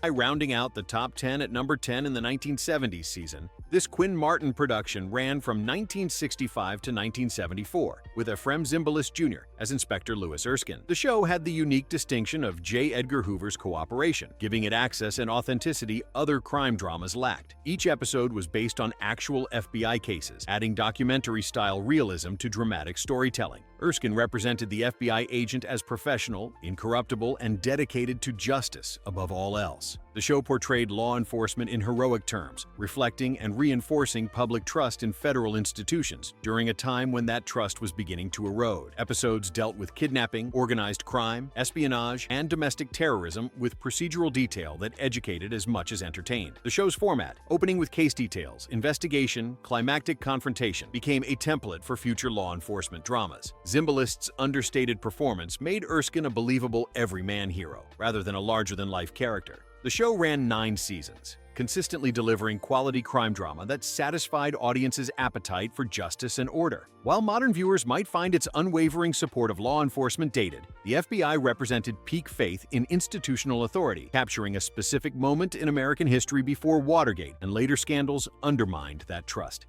rounding out the top 10 at number 10 in the 1970s season, this Quinn Martin production ran from 1965 to 1974, with Ephraim Zimbalist Jr. as Inspector Louis Erskine. The show had the unique distinction of J. Edgar Hoover's cooperation, giving it access and authenticity other crime dramas lacked. Each episode was based on actual FBI cases, adding documentary-style realism to dramatic storytelling. Erskine represented the FBI agent as professional, incorruptible, and dedicated to justice above all else. The show portrayed law enforcement in heroic terms, reflecting and reinforcing public trust in federal institutions during a time when that trust was beginning to erode. Episodes dealt with kidnapping, organized crime, espionage, and domestic terrorism with procedural detail that educated as much as entertained. The show's format, opening with case details, investigation, climactic confrontation, became a template for future law enforcement dramas. Zimbalist's understated performance made Erskine a believable everyman hero, rather than a larger-than-life character. The show ran 9 seasons, consistently delivering quality crime drama that satisfied audiences' appetite for justice and order. While modern viewers might find its unwavering support of law enforcement dated, the FBI represented peak faith in institutional authority, capturing a specific moment in American history before Watergate and later scandals undermined that trust.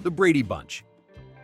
The Brady Bunch.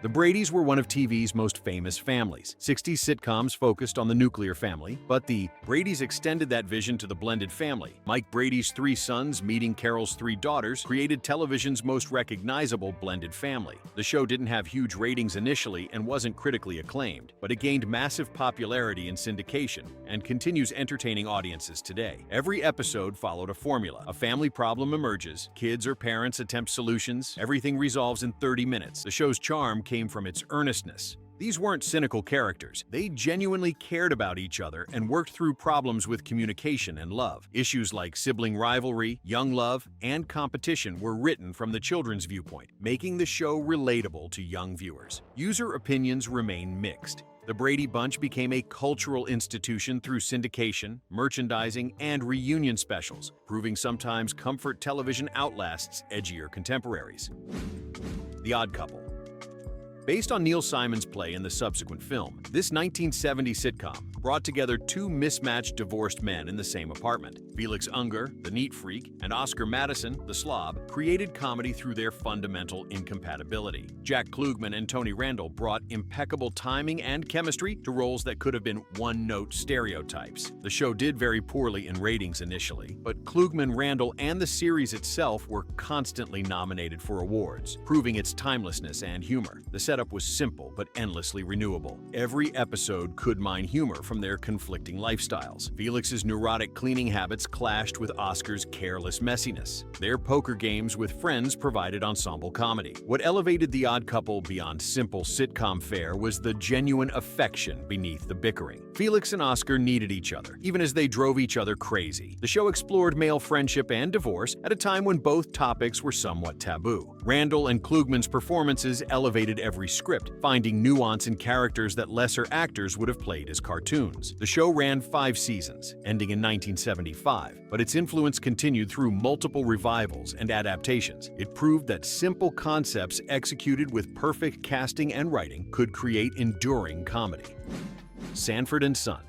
The Bradys were one of TV's most famous families. 60s sitcoms focused on the nuclear family, but the Bradys extended that vision to the blended family. Mike Brady's 3 sons meeting Carol's 3 daughters created television's most recognizable blended family. The show didn't have huge ratings initially and wasn't critically acclaimed, but it gained massive popularity in syndication and continues entertaining audiences today. Every episode followed a formula. A family problem emerges, kids or parents attempt solutions, everything resolves in 30 minutes. The show's charm came from its earnestness. These weren't cynical characters. They genuinely cared about each other and worked through problems with communication and love. Issues like sibling rivalry, young love, and competition were written from the children's viewpoint, making the show relatable to young viewers. User opinions remain mixed. The Brady Bunch became a cultural institution through syndication, merchandising, and reunion specials, proving sometimes comfort television outlasts edgier contemporaries. The Odd Couple. Based on Neil Simon's play and the subsequent film, this 1970 sitcom brought together 2 mismatched divorced men in the same apartment. Felix Unger, the neat freak, and Oscar Madison, the slob, created comedy through their fundamental incompatibility. Jack Klugman and Tony Randall brought impeccable timing and chemistry to roles that could have been one-note stereotypes. The show did very poorly in ratings initially, but Klugman, Randall, and the series itself were constantly nominated for awards, proving its timelessness and humor. The setup was simple but endlessly renewable. Every episode could mine humor from their conflicting lifestyles. Felix's neurotic cleaning habits clashed with Oscar's careless messiness. Their poker games with friends provided ensemble comedy. What elevated The Odd Couple beyond simple sitcom fare was the genuine affection beneath the bickering. Felix and Oscar needed each other, even as they drove each other crazy. The show explored male friendship and divorce at a time when both topics were somewhat taboo. Randall and Klugman's performances elevated every script, finding nuance in characters that lesser actors would have played as cartoons. The show ran 5 seasons, ending in 1975, but its influence continued through multiple revivals and adaptations. It proved that simple concepts executed with perfect casting and writing could create enduring comedy. Sanford and Son.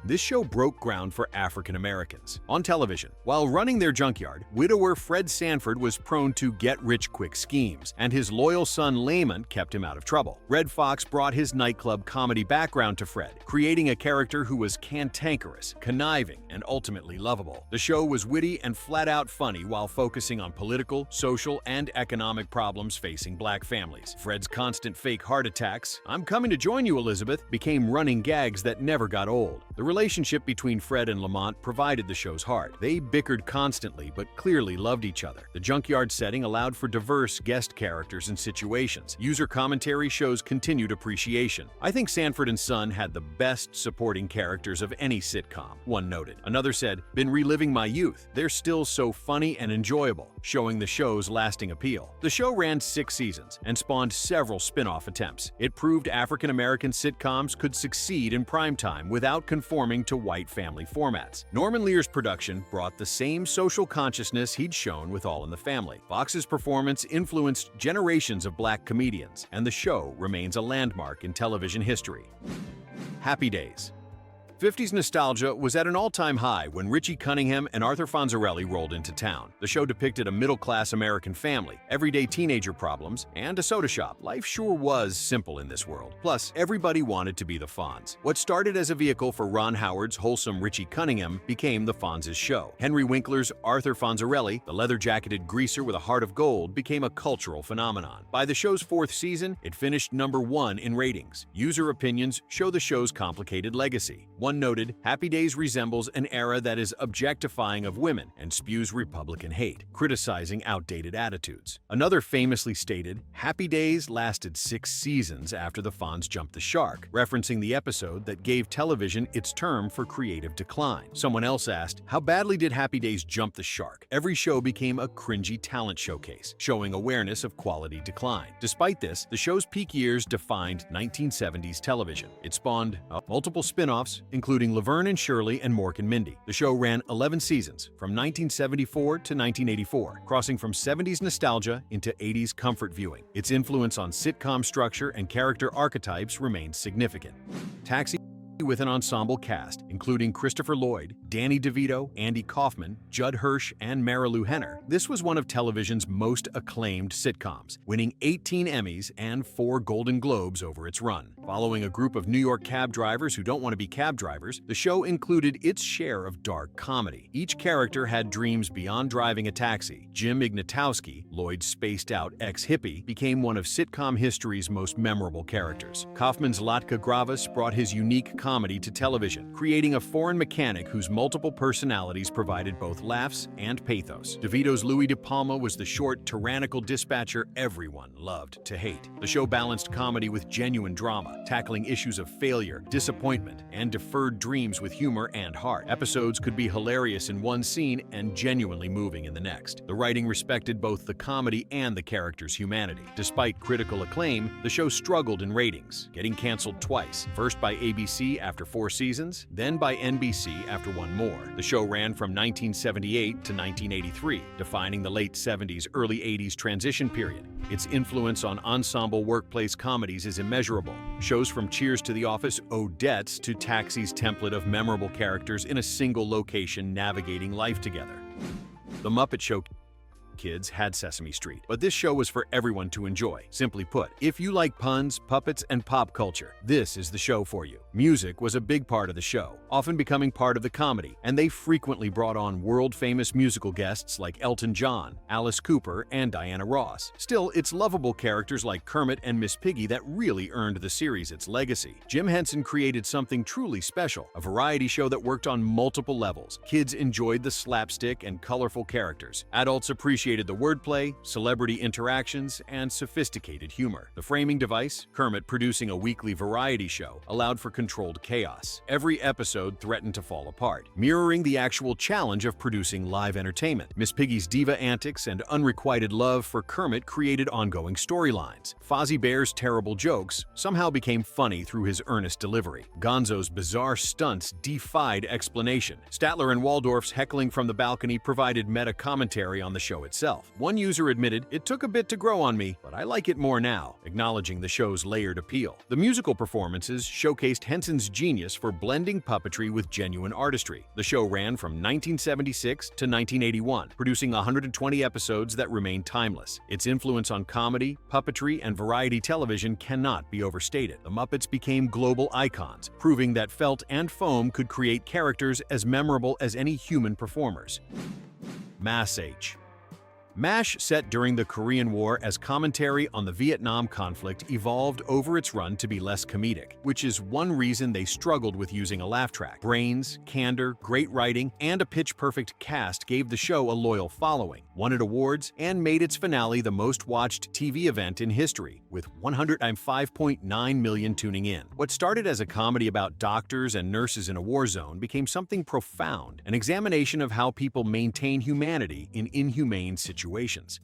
This show broke ground for African Americans. On television, while running their junkyard, widower Fred Sanford was prone to get-rich-quick schemes, and his loyal son Lamont kept him out of trouble. Red Fox brought his nightclub comedy background to Fred, creating a character who was cantankerous, conniving, and ultimately lovable. The show was witty and flat-out funny while focusing on political, social, and economic problems facing black families. Fred's constant fake heart attacks, "I'm coming to join you, Elizabeth," became running gags that never got old. The relationship between Fred and Lamont provided the show's heart. They bickered constantly but clearly loved each other. The junkyard setting allowed for diverse guest characters and situations. User commentary shows continued appreciation. "I think Sanford and Son had the best supporting characters of any sitcom," one noted. Another said, "Been reliving my youth. They're still so funny and enjoyable," showing the show's lasting appeal. The show ran 6 seasons and spawned several spin-off attempts. It proved African-American sitcoms could succeed in primetime without conforming to white family formats. Norman Lear's production brought the same social consciousness he'd shown with All in the Family. Fox's performance influenced generations of black comedians, and the show remains a landmark in television history. Happy Days. 50s nostalgia was at an all-time high when Richie Cunningham and Arthur Fonzarelli rolled into town. The show depicted a middle-class American family, everyday teenager problems, and a soda shop. Life sure was simple in this world. Plus, everybody wanted to be the Fonz. What started as a vehicle for Ron Howard's wholesome Richie Cunningham became the Fonz's show. Henry Winkler's Arthur Fonzarelli, the leather-jacketed greaser with a heart of gold, became a cultural phenomenon. By the show's 4th season, it finished #1 in ratings. User opinions show the show's complicated legacy. One noted, "Happy Days resembles an era that is objectifying of women and spews Republican hate, criticizing outdated attitudes." Another famously stated, "Happy Days lasted 6 seasons after the Fonz jumped the shark," referencing the episode that gave television its term for creative decline. Someone else asked, "How badly did Happy Days jump the shark?" Every show became a cringy talent showcase, showing awareness of quality decline. Despite this, the show's peak years defined 1970s television. It spawned multiple spin-offs, including Laverne and Shirley and Mork and Mindy. The show ran 11 seasons, from 1974 to 1984, crossing from 70s nostalgia into 80s comfort viewing. Its influence on sitcom structure and character archetypes remains significant. Taxi, with an ensemble cast, including Christopher Lloyd, Danny DeVito, Andy Kaufman, Judd Hirsch, and Marilu Henner. This was one of television's most acclaimed sitcoms, winning 18 Emmys and 4 Golden Globes over its run. Following a group of New York cab drivers who don't want to be cab drivers, the show included its share of dark comedy. Each character had dreams beyond driving a taxi. Jim Ignatowski, Lloyd's spaced-out ex-hippie, became one of sitcom history's most memorable characters. Kaufman's Latka Gravas brought his unique comedy to television, creating a foreign mechanic whose multiple personalities provided both laughs and pathos. DeVito's Louis De Palma was the short, tyrannical dispatcher everyone loved to hate. The show balanced comedy with genuine drama, tackling issues of failure, disappointment, and deferred dreams with humor and heart. Episodes could be hilarious in one scene and genuinely moving in the next. The writing respected both the comedy and the characters' humanity. Despite critical acclaim, the show struggled in ratings, getting canceled twice, first by ABC after 4 seasons, then by NBC after 1 more. The show ran from 1978 to 1983, defining the late 70s, early 80s transition period. Its influence on ensemble workplace comedies is immeasurable. Shows from Cheers to The Office owe debts to Taxi's template of memorable characters in a single location navigating life together. The Muppet Show kids had Sesame Street, but this show was for everyone to enjoy. Simply put, if you like puns, puppets, and pop culture, this is the show for you. Music was a big part of the show, often becoming part of the comedy, and they frequently brought on world-famous musical guests like Elton John, Alice Cooper, and Diana Ross. Still, it's lovable characters like Kermit and Miss Piggy that really earned the series its legacy. Jim Henson created something truly special, a variety show that worked on multiple levels. Kids enjoyed the slapstick and colorful characters. Adults appreciated the wordplay, celebrity interactions, and sophisticated humor. The framing device, Kermit producing a weekly variety show, allowed for controlled chaos. Every episode threatened to fall apart, mirroring the actual challenge of producing live entertainment. Miss Piggy's diva antics and unrequited love for Kermit created ongoing storylines. Fozzie Bear's terrible jokes somehow became funny through his earnest delivery. Gonzo's bizarre stunts defied explanation. Statler and Waldorf's heckling from the balcony provided meta commentary on the show itself. itself. One user admitted, "It took a bit to grow on me, but I like it more now," acknowledging the show's layered appeal. The musical performances showcased Henson's genius for blending puppetry with genuine artistry. The show ran from 1976 to 1981, producing 120 episodes that remain timeless. Its influence on comedy, puppetry, and variety television cannot be overstated. The Muppets became global icons, proving that felt and foam could create characters as memorable as any human performers. MASH. MASH, set during the Korean War as commentary on the Vietnam conflict, evolved over its run to be less comedic, which is one reason they struggled with using a laugh track. Brains, candor, great writing, and a pitch-perfect cast gave the show a loyal following, won it awards, and made its finale the most-watched TV event in history, with 105.9 million tuning in. What started as a comedy about doctors and nurses in a war zone became something profound, an examination of how people maintain humanity in inhumane situations.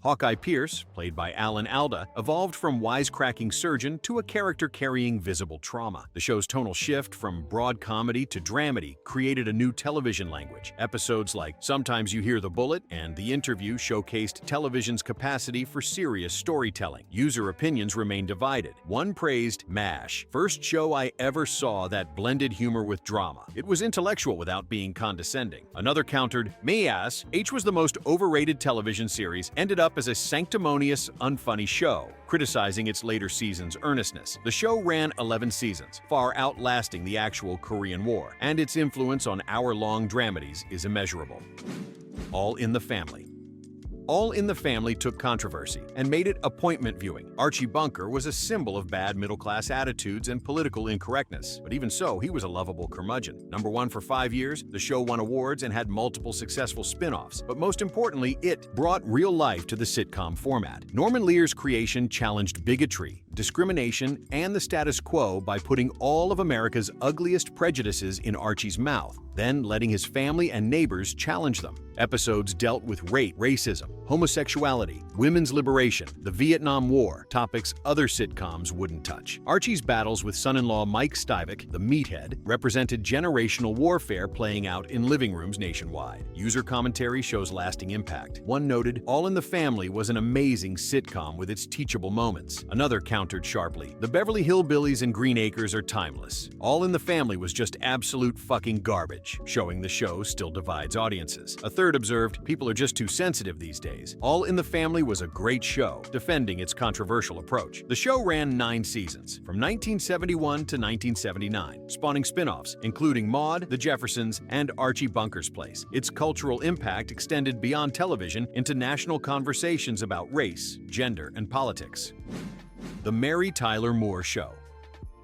Hawkeye Pierce, played by Alan Alda, evolved from wisecracking surgeon to a character carrying visible trauma. The show's tonal shift from broad comedy to dramedy created a new television language. Episodes like Sometimes You Hear the Bullet and The Interview showcased television's capacity for serious storytelling. User opinions remain divided. One praised MASH, "First show I ever saw that blended humor with drama. It was intellectual without being condescending." Another countered, "MASH, H was the most overrated television series, ended up as a sanctimonious, unfunny show," criticizing its later seasons' earnestness. The show ran 11 seasons, far outlasting the actual Korean War, and its influence on hour-long dramedies is immeasurable. All in the Family. All in the Family took controversy and made it appointment viewing. Archie Bunker was a symbol of bad middle-class attitudes and political incorrectness, but even so, he was a lovable curmudgeon. #1 for 5 years, the show won awards and had multiple successful spin-offs, but most importantly, it brought real life to the sitcom format. Norman Lear's creation challenged bigotry, discrimination, and the status quo by putting all of America's ugliest prejudices in Archie's mouth, then letting his family and neighbors challenge them. Episodes dealt with rape, racism, homosexuality, women's liberation, the Vietnam War, topics other sitcoms wouldn't touch. Archie's battles with son-in-law Mike Stivic, the meathead, represented generational warfare playing out in living rooms nationwide. User commentary shows lasting impact. One noted, "All in the Family was an amazing sitcom with its teachable moments." Another countered sharply, "The Beverly Hillbillies and Green Acres are timeless. All in the Family was just absolute fucking garbage," showing the show still divides audiences. A third observed, "People are just too sensitive these days. All in the Family was a great show," defending its controversial approach. The show ran 9 seasons, from 1971 to 1979, spawning spin-offs, including Maude, The Jeffersons, and Archie Bunker's Place. Its cultural impact extended beyond television into national conversations about race, gender, and politics. The Mary Tyler Moore Show.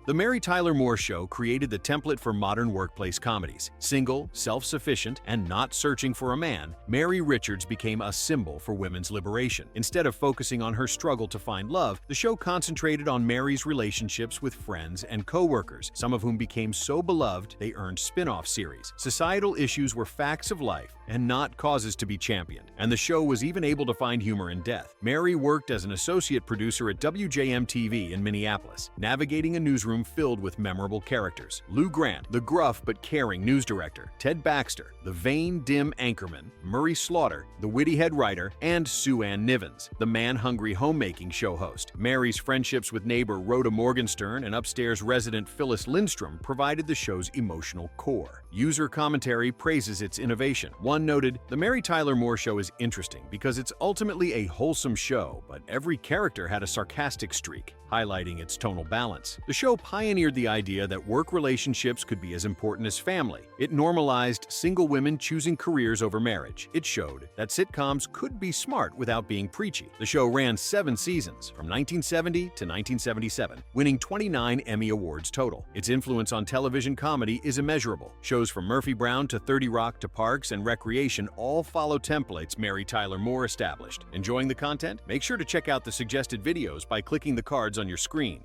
The Mary Tyler Moore Show created the template for modern workplace comedies. Single, self-sufficient, and not searching for a man, Mary Richards became a symbol for women's liberation. Instead of focusing on her struggle to find love, the show concentrated on Mary's relationships with friends and co-workers, some of whom became so beloved they earned spin-off series. Societal issues were facts of life and not causes to be championed, and the show was even able to find humor in death. Mary worked as an associate producer at WJM-TV in Minneapolis, navigating a newsroom filled with memorable characters. Lou Grant, the gruff but caring news director, Ted Baxter, the vain, dim anchorman, Murray Slaughter, the witty head writer, and Sue Ann Nivens, the man-hungry homemaking show host. Mary's friendships with neighbor Rhoda Morgenstern and upstairs resident Phyllis Lindstrom provided the show's emotional core. User commentary praises its innovation. One noted, "The Mary Tyler Moore Show is interesting because it's ultimately a wholesome show, but every character had a sarcastic streak, highlighting its tonal balance." The show pioneered the idea that work relationships could be as important as family. It normalized single women choosing careers over marriage. It showed that sitcoms could be smart without being preachy. The show ran 7 seasons, from 1970 to 1977, winning 29 Emmy Awards total. Its influence on television comedy is immeasurable. Shows from Murphy Brown to 30 Rock to Parks and Recreation all follow templates Mary Tyler Moore established. Enjoying the content? Make sure to check out the suggested videos by clicking the cards on your screen.